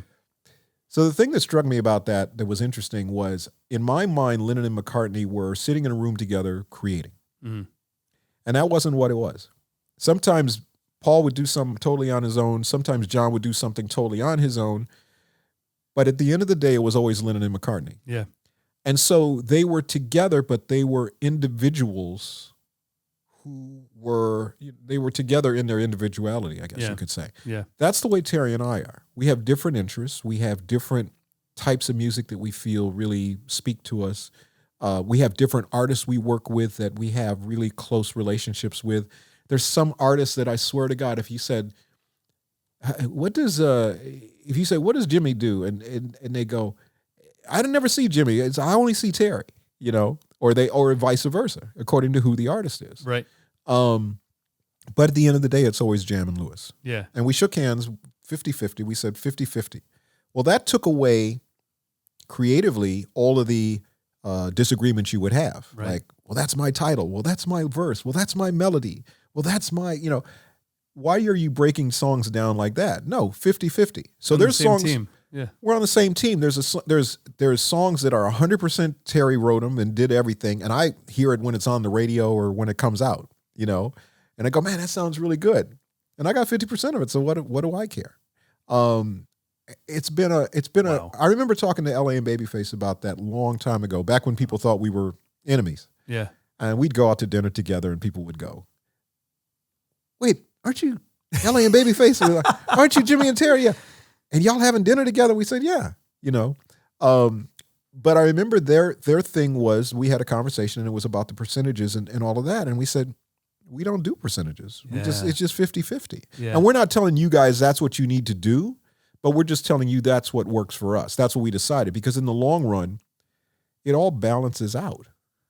So the thing that struck me about that was interesting was, in my mind, Lennon and McCartney were sitting in a room together creating. Mm-hmm. And that wasn't what it was. Sometimes Paul would do something totally on his own. Sometimes John would do something totally on his own. But at the end of the day, it was always Lennon and McCartney. Yeah. And so they were together, but they were individuals who were together in their individuality, I guess you could say. Yeah. That's the way Terry and I are. We have different interests. We have different types of music that we feel really speak to us. We have different artists we work with that we have really close relationships with. There's some artists that I swear to God, if you said, what does Jimmy do? And they go, I never see Jimmy. I only see Terry, or vice versa, according to who the artist is. Right. But at the end of the day, it's always Jam and Lewis. Yeah. And we shook hands 50-50. We said 50-50. Well, that took away creatively all of the disagreements you would have. Right. Like, well, that's my title. Well, that's my verse. Well, that's my melody. Well, that's my, why are you breaking songs down like that? No, 50-50. So there's songs. Team. Yeah. We're on the same team. There's songs that are 100% Terry wrote them and did everything, and I hear it when it's on the radio or when it comes out, and I go, man, that sounds really good, and I got 50% of it. So what do I care? It's been wow. I remember talking to L.A. and Babyface about that long time ago, back when people thought we were enemies. Yeah. And we'd go out to dinner together, and people would go, wait, aren't you L.A. and Babyface? Aren't you Jimmy and Terry? Yeah. And y'all having dinner together? We said, yeah, But I remember their thing was, we had a conversation, and it was about the percentages and all of that. And we said, we don't do percentages. Yeah. It's just 50-50. Yeah. And we're not telling you guys that's what you need to do, but we're just telling you that's what works for us. That's what we decided, because in the long run, it all balances out.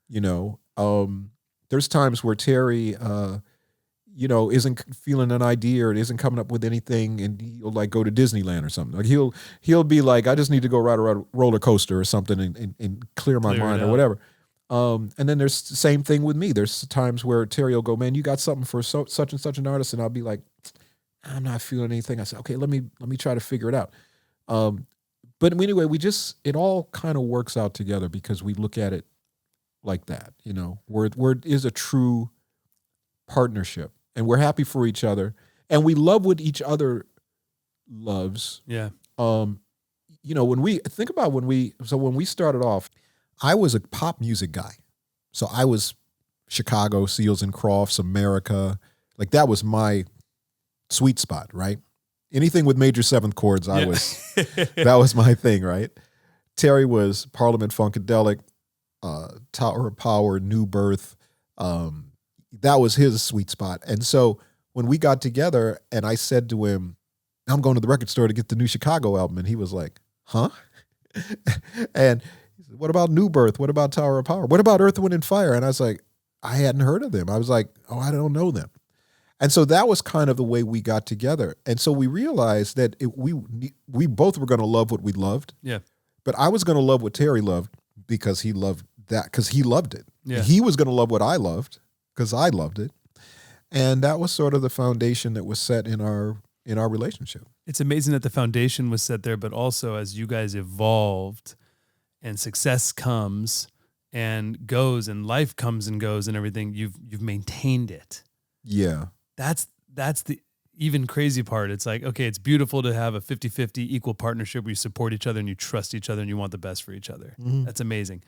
There's times where Terry, isn't feeling an idea, or it isn't coming up with anything, and he'll go to Disneyland or something. Like he'll be like, I just need to go ride a roller coaster or something and clear my mind or whatever. And then there's the same thing with me. There's times where Terry will go, man, you got something for such and such an artist, and I'll be like, I'm not feeling anything. I said, okay, let me try to figure it out. But anyway, it all kind of works out together because we look at it like that, where it is a true partnership. And we're happy for each other, and we love what each other loves. Yeah. When we started off, I was a pop music guy. So I was Chicago, Seals and Crofts, America. Like that was my sweet spot, right? Anything with major seventh chords, that was my thing, right? Terry was Parliament Funkadelic, Tower of Power, New Birth. That was his sweet spot. And so when we got together and I said to him, I'm going to the record store to get the new Chicago album. And he was like, huh? And he said, what about New Birth? What about Tower of Power? What about Earth, Wind, and Fire? And I was like, I hadn't heard of them. I was like, oh, I don't know them. And so that was kind of the way we got together. And so we realized that we both were going to love what we loved. Yeah. But I was going to love what Terry loved because he loved that, because he loved it. Yeah. He was going to love what I loved because I loved it. And that was sort of the foundation that was set in our relationship. It's amazing that the foundation was set there, but also as you guys evolved and success comes and goes and life comes and goes and everything, you've maintained it. Yeah. That's the even crazy part. It's like, okay, it's beautiful to have a 50-50 equal partnership where you support each other and you trust each other and you want the best for each other. Mm-hmm. That's amazing.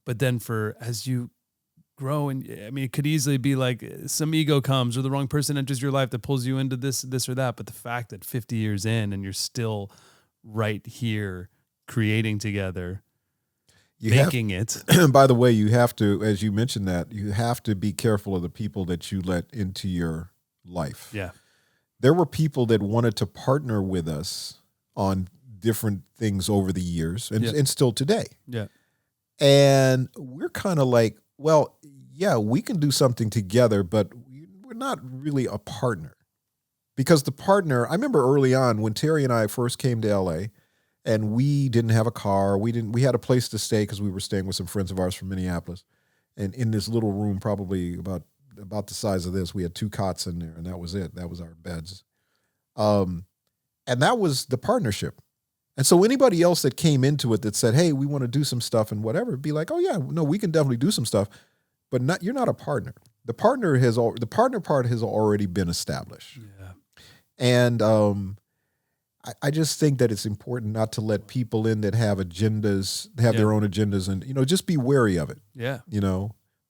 But then as you grow, and I mean, it could easily be like some ego comes or the wrong person enters your life that pulls you into this or that. But the fact that 50 years in and you're still right here creating together, making it. By the way, you have to, as you mentioned that, you have to be careful of the people that you let into your life. Yeah. There were people that wanted to partner with us on different things over the years and still today. Yeah. And we're kind of like, well, yeah, we can do something together, but we're not really a partner. Because the partner, I remember early on when Terry and I first came to LA and we didn't have a car, we had a place to stay because we were staying with some friends of ours from Minneapolis. And in this little room, probably about the size of this, we had 2 cots in there and that was it. That was our beds. And that was the partnership. And so anybody else that came into it that said, hey, we want to do some stuff and whatever, be like, oh yeah, no, we can definitely do some stuff, but you're not a partner. The partner part has already been established. Yeah. And I just think that it's important not to let people in that have agendas, their own agendas, and just be wary of it. Yeah.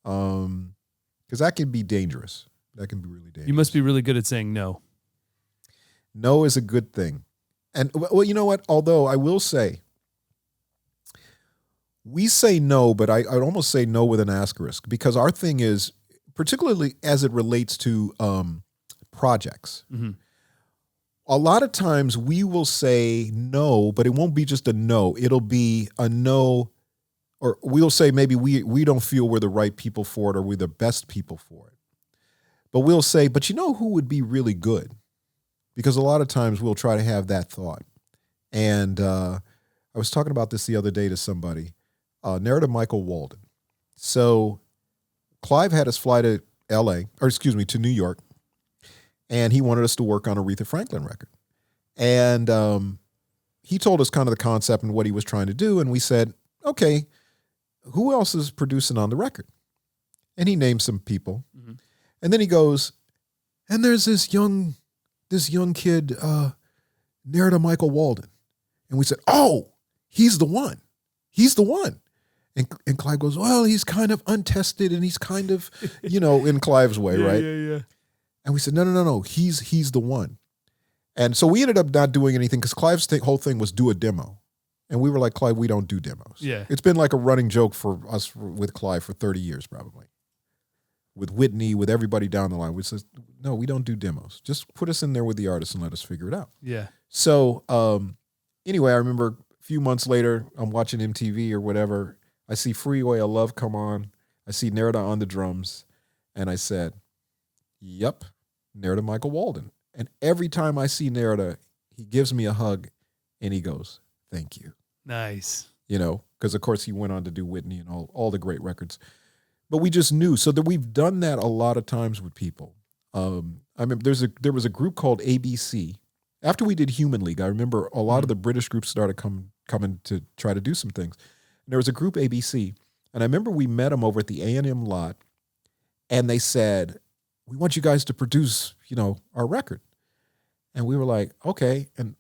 Because that can be dangerous. That can be really dangerous. You must be really good at saying no. No is a good thing. And, well, you know what? Although I will say, we say no, but I'd almost say no with an asterisk because our thing is, particularly as it relates to projects, mm-hmm. a lot of times we will say no, but it won't be just a no. It'll be a no, or we'll say maybe we don't feel we're the right people for it or we're the best people for it. But we'll say, but who would be really good? Because a lot of times we'll try to have that thought. And I was talking about this the other day to somebody, narrative Michael Walden. So Clive had us fly to to New York, and he wanted us to work on an Aretha Franklin record. And he told us kind of the concept and what he was trying to do, and we said, okay, who else is producing on the record? And he named some people. Mm-hmm. And then he goes, and there's this young kid, narrator Michael Walden. And we said, oh, he's the one. He's the one. And Clive goes, well, he's kind of untested and he's kind of, in Clive's way, right? Yeah. And we said, no, he's the one. And so we ended up not doing anything because Clive's whole thing was do a demo. And we were like, Clive, we don't do demos. Yeah. It's been like a running joke for us with Clive for 30 years probably. With Whitney, with everybody down the line. We said, no, we don't do demos. Just put us in there with the artist and let us figure it out. Yeah. So anyway, I remember a few months later, I'm watching MTV or whatever. I see Freeway of Love come on. I see Nerida on the drums. And I said, yep, Nerida Michael Walden. And every time I see Nerida, he gives me a hug and he goes, thank you. Nice. Because of course he went on to do Whitney and all the great records. But we just knew. So that we've done that a lot of times with people. I remember there was a group called ABC. After we did Human League, I remember a lot of the British groups started coming to try to do some things. And there was a group ABC. And I remember we met them over at the A&M lot. And they said, we want you guys to produce, our record. And we were like, okay. And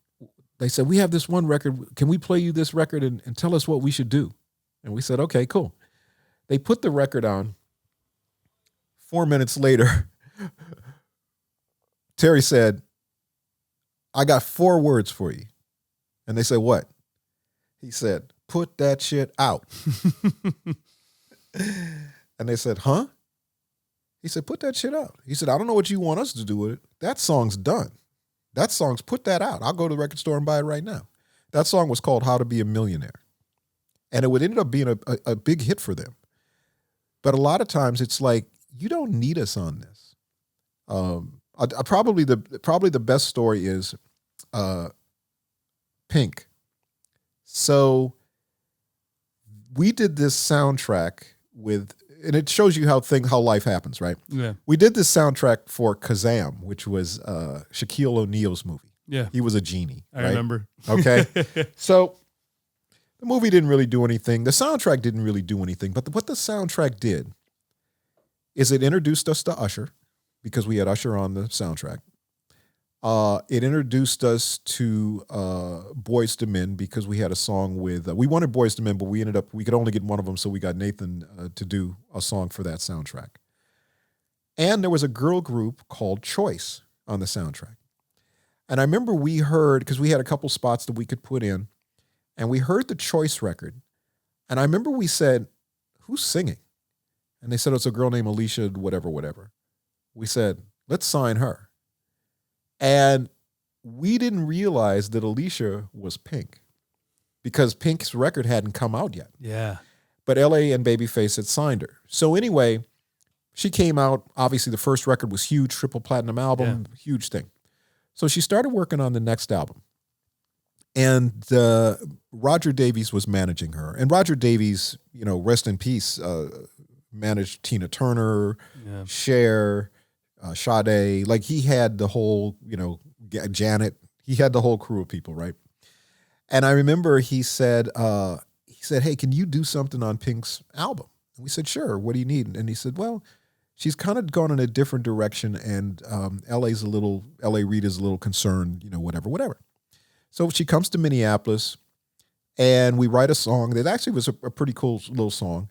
they said, we have this one record. Can we play you this record and tell us what we should do? And we said, okay, cool. They put the record on. 4 minutes later, Terry said, I got 4 words for you. And they said, what? He said, put that shit out. And they said, huh? He said, put that shit out. He said, I don't know what you want us to do with it. That song's done. That song's put that out. I'll go to the record store and buy it right now. That song was called How to Be a Millionaire. And it would end up being a big hit for them. But a lot of times it's like, you don't need us on this. Probably the best story is Pink. So we did this soundtrack with, and it shows you how life happens, right? Yeah. We did this soundtrack for Kazam, which was Shaquille O'Neal's movie. Yeah. He was a genie. I right? remember. Okay. So the movie didn't really do anything. The soundtrack didn't really do anything. But what the soundtrack did is it introduced us to Usher, because we had Usher on the soundtrack. It introduced us to Boyz II Men, because we had a song with, we wanted Boyz II Men, but we could only get one of them, so we got Nathan to do a song for that soundtrack. And there was a girl group called Choice on the soundtrack. And I remember we heard, because we had a couple spots that we could put in, and we heard the Choice record. And I remember we said, who's singing? And they said, it's a girl named Alicia, whatever. We said, let's sign her. And we didn't realize that Alicia was Pink, because Pink's record hadn't come out yet. Yeah. But LA and Babyface had signed her. So anyway, she came out. Obviously, the first record was huge, triple platinum album, huge thing. So she started working on the next album. And Roger Davies was managing her. And Roger Davies, rest in peace, managed Tina Turner, Cher, Sade. Like, he had the whole, Janet. He had the whole crew of people, right? And I remember he said, hey, can you do something on Pink's album? And we said, sure. What do you need? And he said, well, she's kind of gone in a different direction, and L.A. Reid is a little concerned, whatever. So she comes to Minneapolis, and we write a song that actually was a pretty cool little song.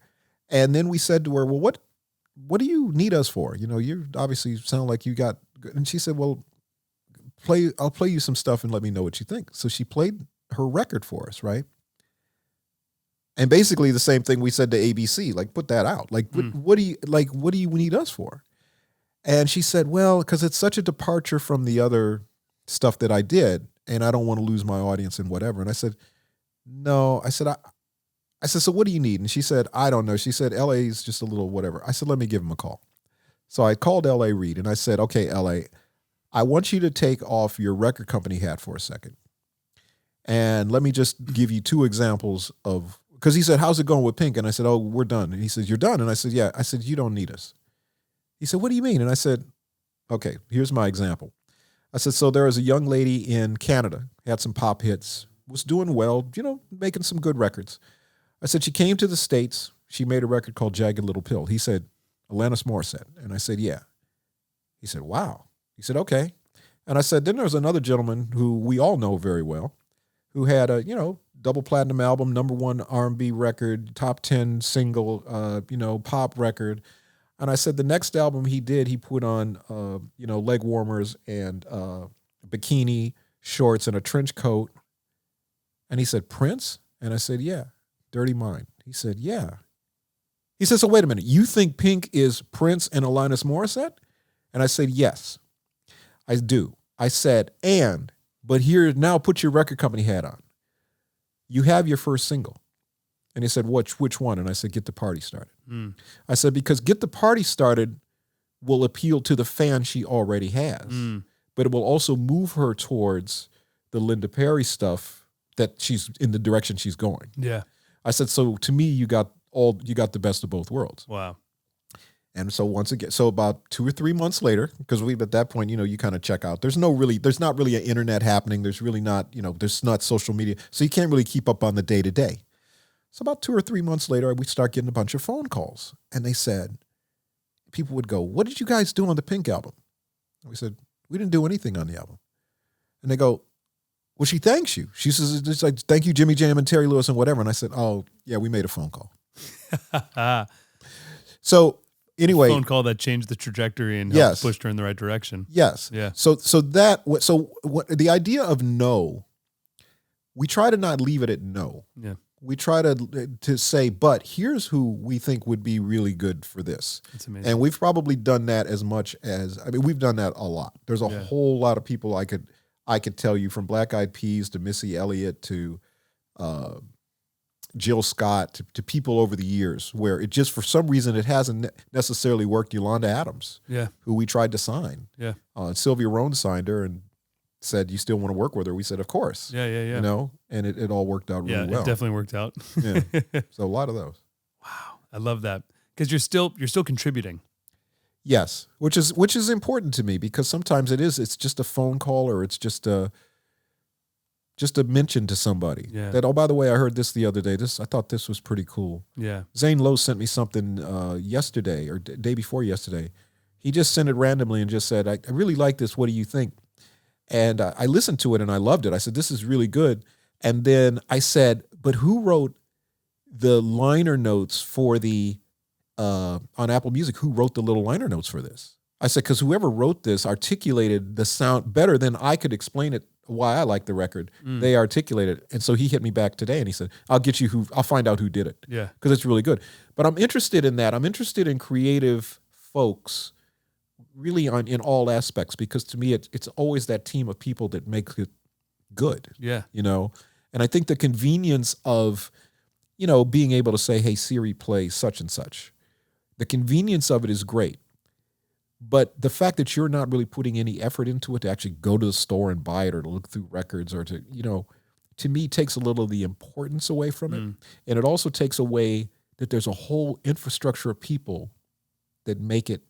And then we said to her, well, what do you need us for? You obviously sound like you got good. And she said, well, I'll play you some stuff and let me know what you think. So she played her record for us, right? And basically the same thing we said to ABC, like, put that out. Like, what do you need us for? And she said, well, because it's such a departure from the other stuff that I did, and I don't want to lose my audience and whatever. And I said, no. I said, so what do you need? And she said, I don't know. She said, LA's just a little whatever. I said, let me give him a call. So I called LA Reid and I said, okay, LA, I want you to take off your record company hat for a second. And let me just give you 2 examples of, because he said, how's it going with Pink? And I said, oh, we're done. And he said, you're done? And I said, yeah. I said, you don't need us. He said, what do you mean? And I said, okay, here's my example. I said, so there was a young lady in Canada, had some pop hits, was doing well, making some good records. I said, she came to the States. She made a record called Jagged Little Pill. He said, Alanis Morissette. And I said, yeah. He said, wow. He said, okay. And I said, then there's another gentleman who we all know very well, who had a, double platinum album, #1 R&B record, top 10 single, pop record. And I said, the next album he did, he put on, leg warmers and bikini shorts and a trench coat. And he said, Prince? And I said, yeah. Dirty Mind. He said, yeah. He said, so wait a minute. You think Pink is Prince and Alanis Morissette? And I said, yes, I do. I said, but here, now put your record company hat on. You have your first single. And he said, which one? And I said, Get the Party Started. I said, because Get the Party Started will appeal to the fan she already has, but it will also move her towards the Linda Perry stuff that she's in the direction she's going. Yeah. I said, so to me, you got the best of both worlds. Wow. And so once again, about 2 or 3 months later, because at that point, you kind of check out. There's not really an internet happening. There's really not, there's not social media. So you can't really keep up on the day to day. So about 2 or 3 months later, we start getting a bunch of phone calls. And they said, people would go, what did you guys do on the Pink album? And we said, we didn't do anything on the album. And they go, Well, she thanks you. She says, it's like, thank you, Jimmy Jam and Terry Lewis and whatever. And I said, oh, yeah, we made a phone call. So anyway. Phone call that changed the trajectory and Yes. helped pushed her in the right direction. Yes. Yeah. So the idea of no, we try to not leave it at no. Yeah. We try to say, but here's who we think would be really good for this. That's amazing. And we've probably done that as much as, I mean, we've done that a lot. There's a whole lot of people I could tell you, from Black Eyed Peas to Missy Elliott to Jill Scott to people over the years, where it just, for some reason, it hasn't necessarily worked. Yolanda Adams, who we tried to sign. Yeah. Sylvia Rhone signed her and said, you still want to work with her? We said, of course. Yeah. You know, and it all worked out really well. It definitely worked out. Yeah. So a lot of those. Wow. I love that. Because you're still contributing. Yes. Which is important to me, because sometimes it's just a phone call, or it's just a mention to somebody that, oh, by the way, I heard this the other day. I thought this was pretty cool. Yeah. Zane Lowe sent me something yesterday, or day before yesterday. He just sent it randomly and just said, I really like this. What do you think? And I listened to it and I loved it. I said, this is really good. And then I said, but who wrote the liner notes for the, on Apple Music, who wrote the little liner notes for this? I said, because whoever wrote this articulated the sound better than I could explain it, why I like the record. They articulated it. And so he hit me back today and he said, I'll find out who did it. Yeah. Because it's really good. But I'm interested in that. I'm interested in creative folks really in all aspects, because to me, it's always that team of people that makes it good. Yeah. You know? And I think the convenience of, you know, being able to say, hey, Siri, play such and such. The convenience of it is great. But the fact that you're not really putting any effort into it to actually go to the store and buy it, or to look through records, or to, you know, to me takes a little of the importance away from it. And it also takes away that there's a whole infrastructure of people that make it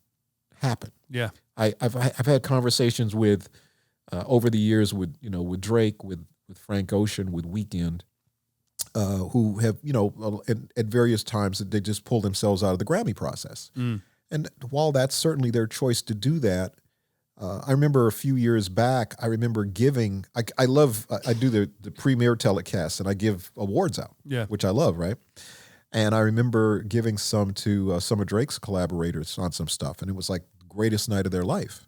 happen. Yeah. I've had conversations with over the years with Drake, with Frank Ocean, with Weeknd, who have, you know, at various times they just pull themselves out of the Grammy process. And while that's certainly their choice to do that, I remember a few years back, I remember giving, I do the premiere telecast, and I give awards out, which I love, right? And I remember giving some to some of Drake's collaborators on some stuff, and it was like the greatest night of their life.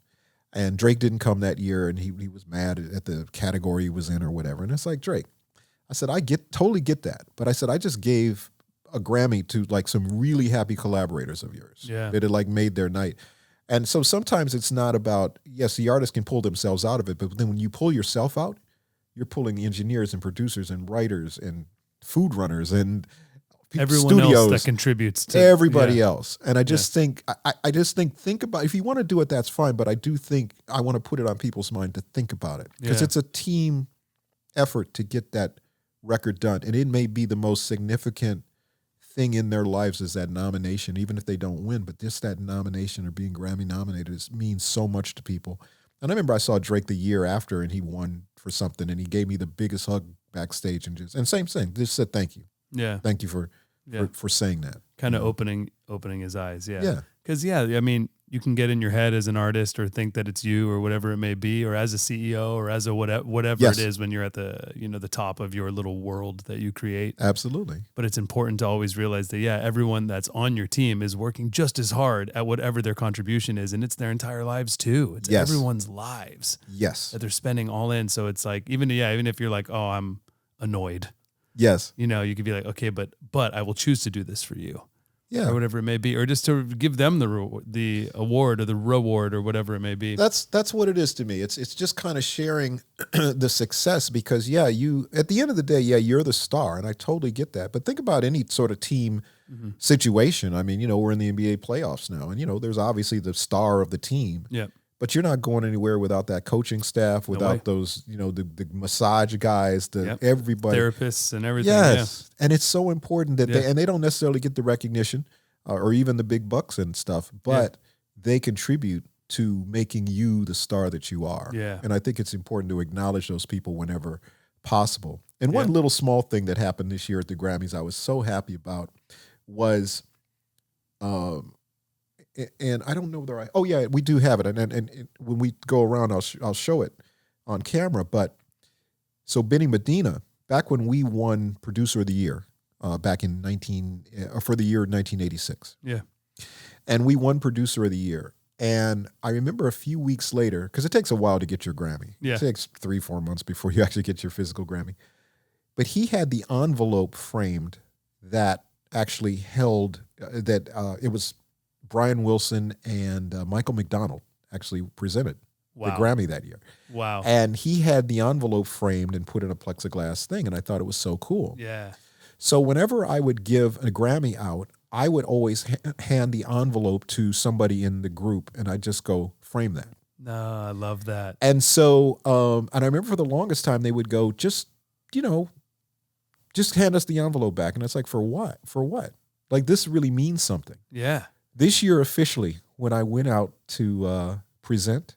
And Drake didn't come that year, and he was mad at the category he was in or whatever. And it's like, Drake, I said, I totally get that. But I said, I just gave a Grammy to like some really happy collaborators of yours that had like made their night. And so sometimes it's not about, yes, the artist can pull themselves out of it, but then when you pull yourself out, you're pulling engineers and producers and writers and food runners and everyone studios, else that contributes to everybody else. And I just think about, if you want to do it, that's fine. But I do think I want to put it on people's mind to think about it, because it's a team effort to get that record done. And it may be the most significant thing in their lives is that nomination, even if they don't win, but just that nomination or being Grammy nominated means so much to people. And I remember I saw Drake the year after, and he won for something, and he gave me the biggest hug backstage, and same thing, just said thank you. Yeah. Thank you for saying that. Kind of opening his eyes. Yeah. Yeah. Because, I mean, you can get in your head as an artist or think that it's you or whatever it may be, or as a CEO or as a whatever it is when you're at the, the top of your little world that you create. Absolutely. But it's important to always realize that, everyone that's on your team is working just as hard at whatever their contribution is. And it's their entire lives too. It's everyone's lives. Yes. That they're spending all in. So it's like, even if you're like, oh, I'm annoyed. Yes. You could be like, okay, but I will choose to do this for you. Yeah. Or whatever it may be, or just to give them the award or the reward or whatever it may be. That's what it is to me. It's just kind of sharing the success, because you at the end of the day, you're the star, and I totally get that. But think about any sort of team situation. I mean, we're in the NBA playoffs now, and there's obviously the star of the team. Yeah. But you're not going anywhere without that coaching staff, without those, the massage guys, everybody. Therapists and everything. Yes. Yeah. And it's so important that they don't necessarily get the recognition or even the big bucks and stuff, but they contribute to making you the star that you are. Yeah. And I think it's important to acknowledge those people whenever possible. And one little small thing that happened this year at the Grammys I was so happy about was and I don't know whether we do have it. And when we go around, I'll show it on camera. But So Benny Medina, back when we won Producer of the Year, back in for the year 1986. Yeah. And we won Producer of the Year. And I remember a few weeks later, because it takes a while to get your Grammy. Yeah. It takes 3-4 months before you actually get your physical Grammy. But he had the envelope framed that actually held, it was Brian Wilson and Michael McDonald actually presented the Grammy that year. Wow. And he had the envelope framed and put in a plexiglass thing, and I thought it was so cool. Yeah. So whenever I would give a Grammy out, I would always hand the envelope to somebody in the group, and I'd just go, frame that. No, I love that. And so, and I remember for the longest time, they would go, just hand us the envelope back. And it's like, for what? For what? Like, this really means something. Yeah. This year, officially, when I went out to present,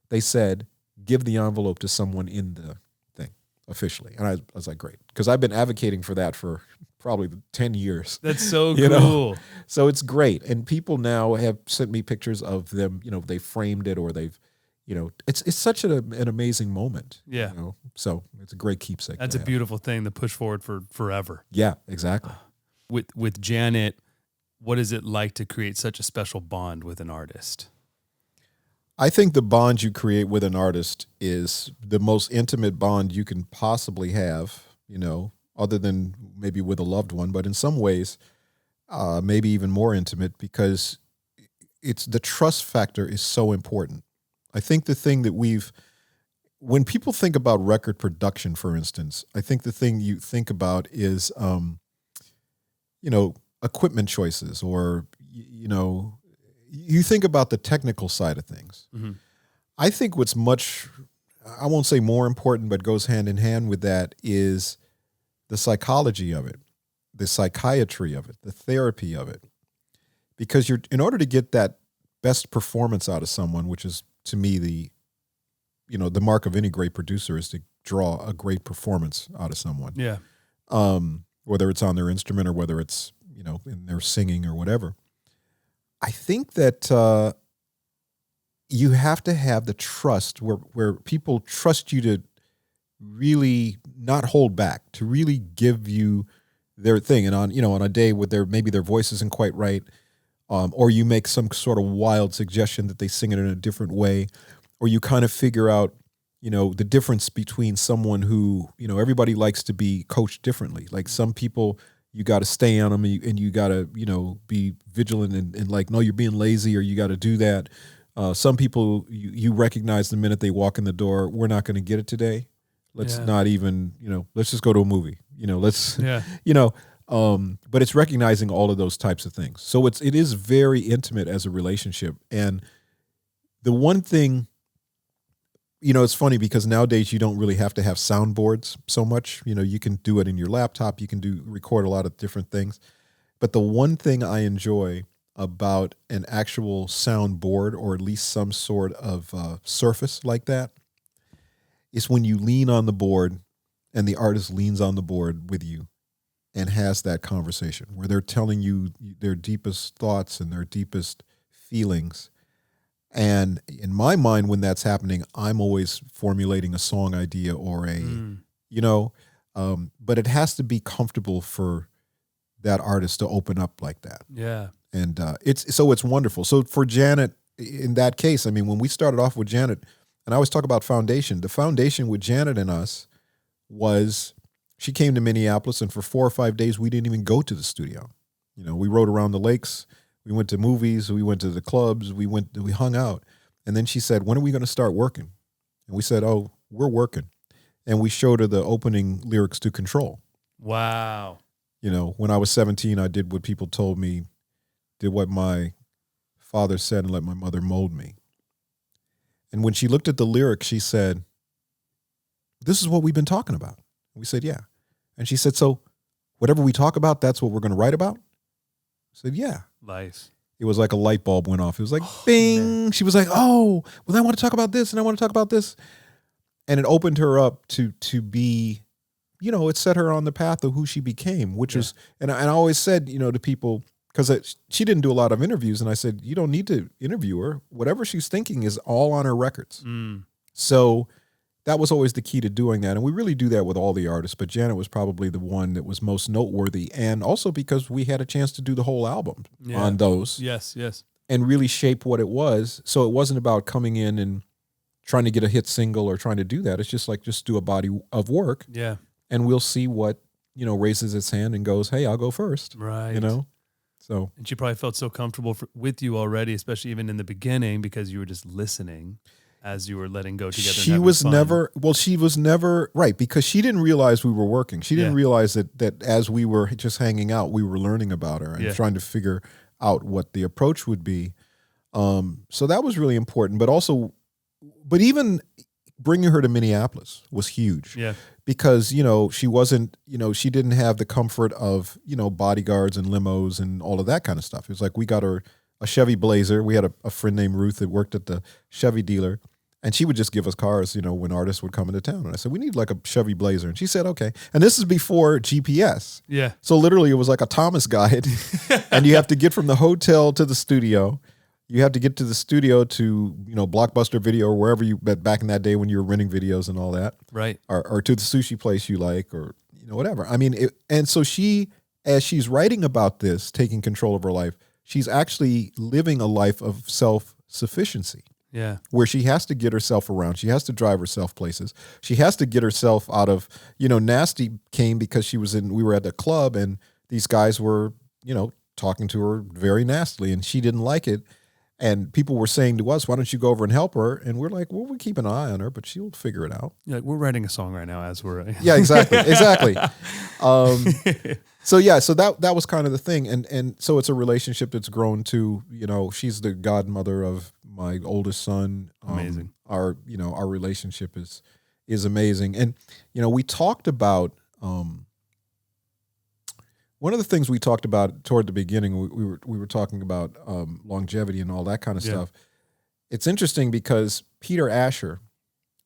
they said, give the envelope to someone in the thing, officially. And I was like, great. Because I've been advocating for that for probably 10 years. That's so You know? cool. So it's great. And people now have sent me pictures of them, they framed it or they've, it's such an amazing moment. Yeah. So it's a great keepsake. That's a beautiful thing to push forward for forever. Yeah, exactly. With Janet, what is it like to create such a special bond with an artist? I think the bond you create with an artist is the most intimate bond you can possibly have, other than maybe with a loved one, but in some ways, maybe even more intimate, because it's the trust factor is so important. I think the thing that when people think about record production, for instance, I think the thing you think about is, equipment choices, or, you think about the technical side of things. Mm-hmm. I think what's I won't say more important, but goes hand in hand with that is the psychology of it, the psychiatry of it, the therapy of it. Because in order to get that best performance out of someone, which is to me the mark of any great producer, is to draw a great performance out of someone. Yeah. Whether it's on their instrument or whether it's, in their singing or whatever. I think that you have to have the trust where people trust you to really not hold back, to really give you their thing. And on a day where maybe their voice isn't quite right, or you make some sort of wild suggestion that they sing it in a different way, or you kind of figure out, the difference between someone who, everybody likes to be coached differently. Like some people, you got to stay on them and you got to, be vigilant and like, no, you're being lazy, or you got to do that. Some people, you recognize the minute they walk in the door, we're not going to get it today. Let's not even, let's just go to a movie, but it's recognizing all of those types of things. So it is very intimate as a relationship. And the one thing, it's funny because nowadays you don't really have to have soundboards so much. You can do it in your laptop. You can record a lot of different things. But the one thing I enjoy about an actual soundboard, or at least some sort of surface like that, is when you lean on the board and the artist leans on the board with you and has that conversation where they're telling you their deepest thoughts and their deepest feelings. And in my mind, when that's happening, I'm always formulating a song idea or but it has to be comfortable for that artist to open up like that. Yeah. And it's wonderful. So for Janet, in that case, I mean, when we started off with Janet, and I always talk about foundation, the foundation with Janet and us was she came to Minneapolis, and for 4 or 5 days, we didn't even go to the studio. We rode around the lakes. We went to movies. We went to the clubs. We hung out. And then she said, when are we going to start working? And we said, oh, we're working. And we showed her the opening lyrics to Control. Wow. When I was 17, I did what people told me, did what my father said, and let my mother mold me. And when she looked at the lyrics, she said, this is what we've been talking about. And we said, yeah. And she said, so whatever we talk about, that's what we're going to write about? I said, yeah. Nice. It was like a light bulb went off. It was like, bing. Man. She was like, oh, well, I want to talk about this, and I want to talk about this. And it opened her up to be, it set her on the path of who she became, which is, and I always said, to people, because she didn't do a lot of interviews, and I said, you don't need to interview her. Whatever she's thinking is all on her records. Mm. So that was always the key to doing that. And we really do that with all the artists, but Janet was probably the one that was most noteworthy. And also because we had a chance to do the whole album on those. Yes, yes. And really shape what it was. So it wasn't about coming in and trying to get a hit single or trying to do that. It's just do a body of work. Yeah. And we'll see what, raises its hand and goes, hey, I'll go first. Right. So. And she probably felt so comfortable with you already, especially even in the beginning, because you were just listening as you were letting go together. She was never, right, because she didn't realize we were working. She didn't realize that as we were just hanging out, we were learning about her and trying to figure out what the approach would be. So that was really important, but even bringing her to Minneapolis was huge. Yeah. Because, she wasn't, she didn't have the comfort of, bodyguards and limos and all of that kind of stuff. It was like we got her a Chevy Blazer. We had a friend named Ruth that worked at the Chevy dealer, and she would just give us cars, when artists would come into town. And I said, we need like a Chevy Blazer. And she said, okay. And this is before GPS. Yeah. So literally it was like a Thomas guide, and you have to get from the hotel to the studio. You have to get to the studio to, Blockbuster Video or wherever back in that day when you were renting videos and all that. Right. Or to the sushi place you like, or, whatever. I mean, and so as she's writing about this, taking control of her life, she's actually living a life of self-sufficiency. Yeah. Where she has to get herself around. She has to drive herself places. She has to get herself out of, Nasty came because we were at the club and these guys were, talking to her very nastily and she didn't like it. And people were saying to us, why don't you go over and help her? And we're like, well, we keep an eye on her, but she'll figure it out. Yeah, we're writing a song right now as we're... Yeah, exactly. So that was kind of the thing. And so it's a relationship that's grown to, she's the godmother of my oldest son. Amazing. Our relationship is amazing. And, we talked about... one of the things we talked about toward the beginning, we were talking about longevity and all that kind of stuff. It's interesting because Peter Asher,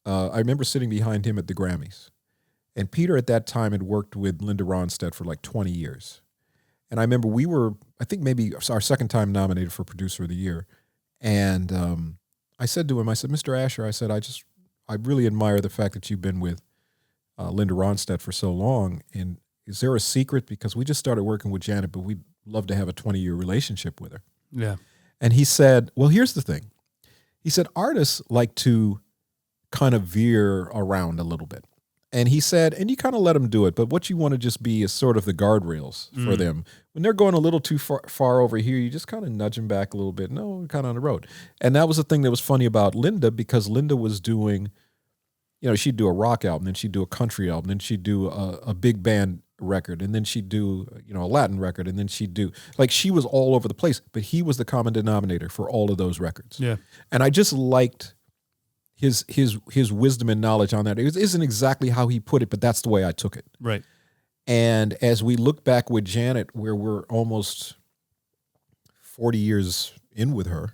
I remember sitting behind him at the Grammys, and Peter at that time had worked with Linda Ronstadt for like 20 years. And I remember we were, I think maybe our second time nominated for Producer of the Year. And I said to him, Mr. Asher, I said, I really admire the fact that you've been with Linda Ronstadt for so long. And is there a secret? Because we just started working with Janet, but we'd love to have a 20-year relationship with her. Yeah. And he said, well, here's the thing. He said, artists like to kind of veer around a little bit. And he said, and you kind of let them do it, but what you want to just be is sort of the guardrails for them. When they're going a little too far over here, you just kind of nudge them back a little bit. No, kind of on the road. And that was the thing that was funny about Linda, because Linda was doing, she'd do a rock album, then she'd do a country album, then she'd do a big band record, and then she'd do a Latin record, and then she'd do, like, she was all over the place, but he was the common denominator for all of those records. Yeah. And I just liked his wisdom and knowledge on that. It isn't exactly how he put it, but that's the way I took it. Right. And as we look back with Janet, where we're almost 40 years in with her,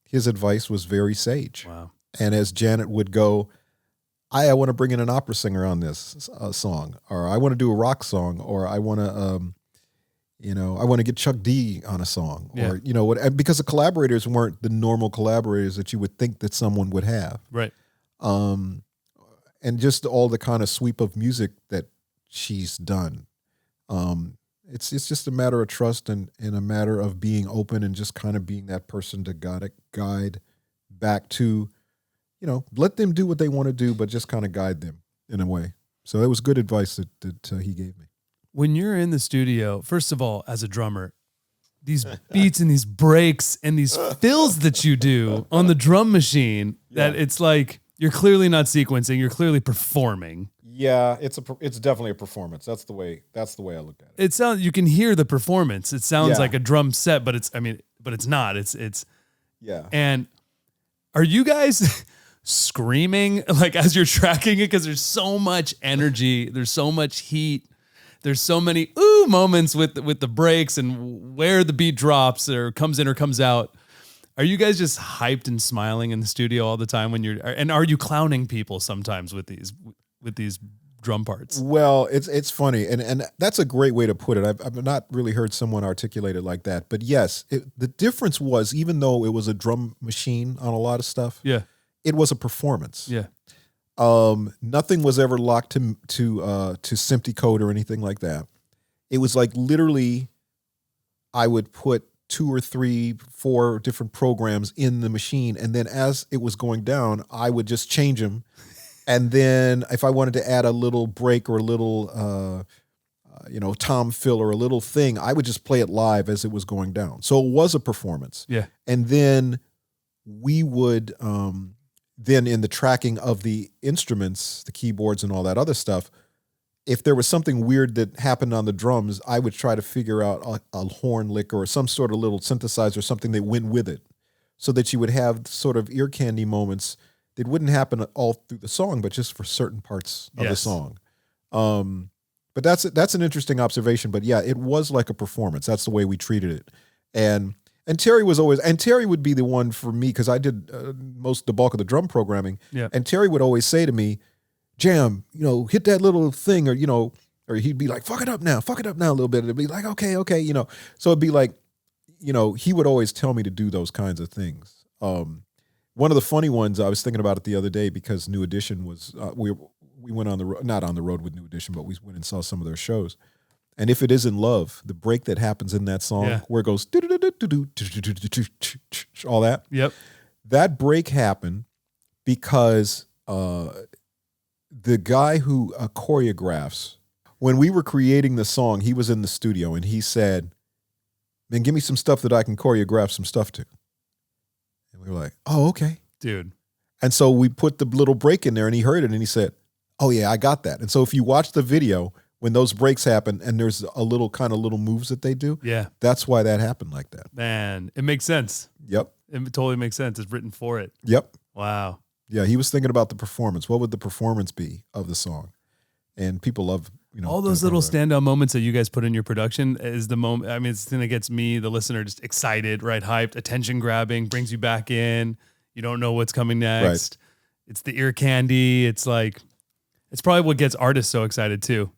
his advice was very sage. Wow. And as Janet would go, I want to bring in an opera singer on this song, or I want to do a rock song, or I want to, I want to get Chuck D on a song, or, because the collaborators weren't the normal collaborators that you would think that someone would have. Right. And just all the kind of sweep of music that she's done. It's just a matter of trust and a matter of being open and just kind of being that person to guide back to, let them do what they want to do, but just kind of guide them in a way. So that was good advice that he gave me. When you're in the studio, first of all, as a drummer, these beats and these breaks and these fills that you do on the drum machine, that it's like you're clearly not sequencing, you're clearly performing. Yeah, it's definitely a performance. That's the way I looked at it. It sounds, you can hear the performance. It sounds like a drum set, but it's not. It's yeah. And are you guys screaming like as you're tracking it, because there's so much energy, there's so much heat, there's so many moments with the breaks and where the beat drops or comes in or comes out. Are you guys just hyped and smiling in the studio all the time and are you clowning people sometimes with these drum parts? Well, it's funny, and that's a great way to put it. I've not really heard someone articulate it like that, but yes, the difference was, even though it was a drum machine on a lot of stuff, it was a performance. Yeah. Nothing was ever locked to SMPTE code or anything like that. It was like literally, I would put 2 or 3, 4 different programs in the machine, and then as it was going down, I would just change them. And then if I wanted to add a little break or a little, tom fill or a little thing, I would just play it live as it was going down. So it was a performance. Yeah. And then we would, then in the tracking of the instruments, the keyboards and all that other stuff, if there was something weird that happened on the drums, I would try to figure out a horn lick or some sort of little synthesizer, something that went with it, so that you would have sort of ear candy moments that wouldn't happen all through the song, but just for certain parts of the song. But that's an interesting observation. But yeah, it was like a performance. That's the way we treated it. And Terry would be the one for me, because I did the bulk of the drum programming. Yeah. And Terry would always say to me, Jam, hit that little thing, or he'd be like, fuck it up now a little bit. It'd be like, okay. So it'd be like, he would always tell me to do those kinds of things. One of the funny ones, I was thinking about it the other day, because New Edition was, we went on the road, not on the road with New Edition, but we went and saw some of their shows. And If It Isn't Love, the break that happens in that song, where it goes, all that. Yep. That break happened because the guy who choreographs, when we were creating the song, he was in the studio and he said, man, give me some stuff that I can choreograph some stuff to. And we were like, oh, okay. Dude. And so we put the little break in there and he heard it and he said, oh yeah, I got that. And so if you watch the video, when those breaks happen and there's a little moves that they do, that's why that happened like that. Man, it makes sense. Yep. It totally makes sense. It's written for it. Yep. Wow. Yeah, he was thinking about the performance. What would the performance be of the song? And people love, all those little standout moments that you guys put in your production is the moment. I mean, it's the thing that gets me, the listener, just excited, right? Hyped, attention grabbing, brings you back in. You don't know what's coming next. Right. It's the ear candy. It's like, it's probably what gets artists so excited too.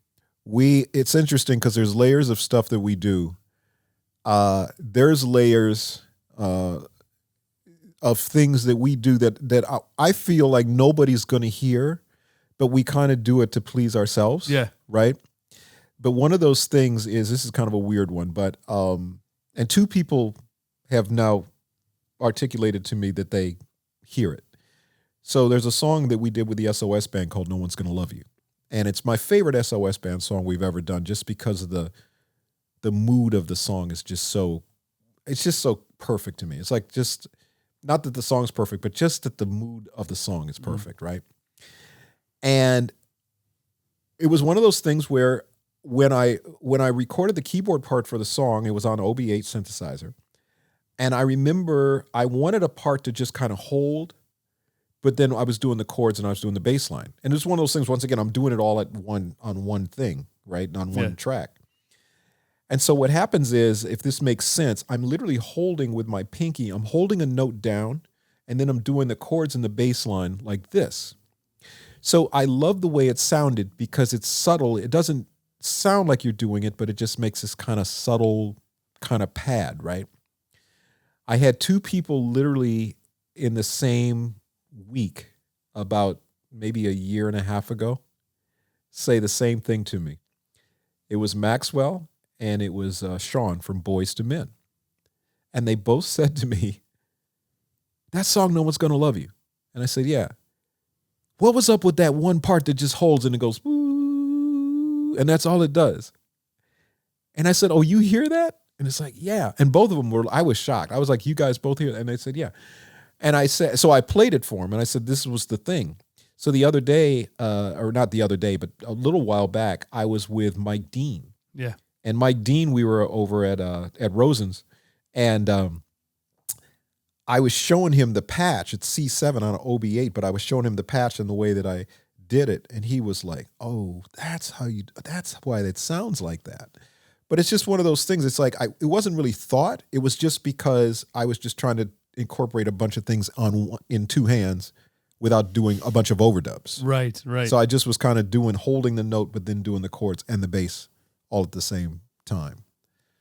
It's interesting because there's layers of stuff that we do. There's layers of things that we do that I feel like nobody's going to hear, but we kind of do it to please ourselves. Yeah. Right. But one of those things is, this is kind of a weird one, but, and 2 people have now articulated to me that they hear it. So there's a song that we did with the SOS band called No One's Gonna Love You. And it's my favorite SOS band song we've ever done, just because of the mood of the song is just so, it's just so perfect to me. It's like, just not that the song's perfect, but just that the mood of the song is perfect, right? And it was one of those things where when I recorded the keyboard part for the song, it was on OB8 synthesizer. And I remember I wanted a part to just kind of hold, but then I was doing the chords and I was doing the bass line. And it's one of those things, once again, I'm doing it all on one thing, right? On one track. And so what happens is, if this makes sense, I'm literally holding with my pinky, I'm holding a note down, and then I'm doing the chords and the bass line like this. So I love the way it sounded because it's subtle. It doesn't sound like you're doing it, but it just makes this kind of subtle kind of pad, right? I had 2 people literally in the same week, about maybe a year and a half ago, say the same thing to me. It was Maxwell and it was Sean from Boys to Men. And they both said to me, that song, No One's Gonna Love You. And I said, yeah. What was up with that one part that just holds and it goes, woo, and that's all it does? And I said, oh, you hear that? And it's like, yeah. And both of them I was shocked. I was like, you guys both hear that? And they said, yeah. And I said, so I played it for him and I said, this was the thing. So the other day, or not the other day, but a little while back, I was with Mike Dean. Yeah. And Mike Dean, we were over at Rosen's, and I was showing him the patch. It's C7 on an OB8, but I was showing him the patch and the way that I did it, and he was like, "Oh, that's why it sounds like that." But it's just one of those things. It's like it wasn't really thought. It was just because I was just trying to incorporate a bunch of things in 2 hands without doing a bunch of overdubs. Right, right. So I just was kind of holding the note, but then doing the chords and the bass all at the same time.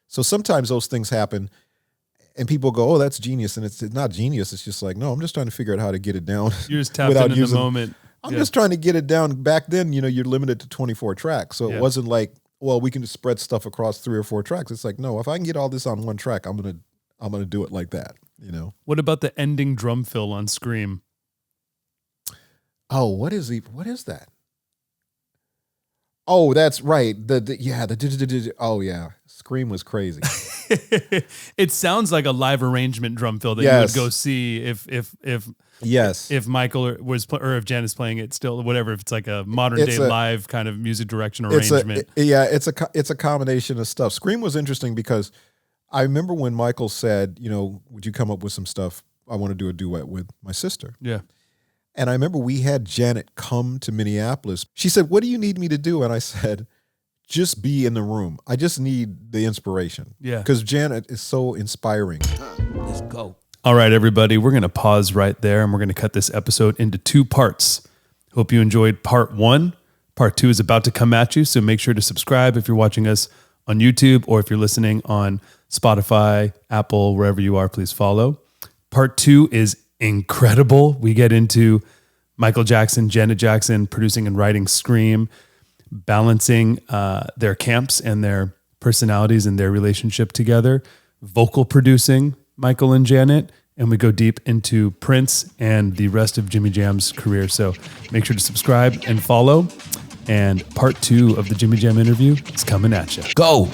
So sometimes those things happen. And people go, oh, that's genius. And it's not genius. It's just like, no, I'm just trying to figure out how to get it down. You're just tapping in the moment. I'm just trying to get it down. Back then, you're limited to 24 tracks. So it wasn't like, well, we can just spread stuff across 3 or 4 tracks. It's like, no, if I can get all this on one track, I'm gonna do it like that. What about the ending drum fill on Scream? Oh, what is that? Oh, that's right. Oh yeah, Scream was crazy. It sounds like a live arrangement drum fill that you would go see if Michael or if Jan is playing it still, whatever. If it's like a modern day live kind of music direction arrangement. It's a combination of stuff. Scream was interesting because I remember when Michael said, would you come up with some stuff? I want to do a duet with my sister. Yeah. And I remember we had Janet come to Minneapolis. She said, what do you need me to do? And I said, just be in the room. I just need the inspiration. Yeah. Because Janet is so inspiring. Let's go. All right, everybody, we're going to pause right there and we're going to cut this episode into 2 parts. Hope you enjoyed part 1. Part 2 is about to come at you, so make sure to subscribe if you're watching us on YouTube or if you're listening on Spotify, Apple, wherever you are, please follow. Part 2 is incredible. We get into Michael Jackson, Janet Jackson producing and writing Scream, balancing their camps and their personalities and their relationship together, vocal producing Michael and Janet, and we go deep into Prince and the rest of Jimmy Jam's career. So make sure to subscribe and follow. And part 2 of the Jimmy Jam interview is coming at you. Go.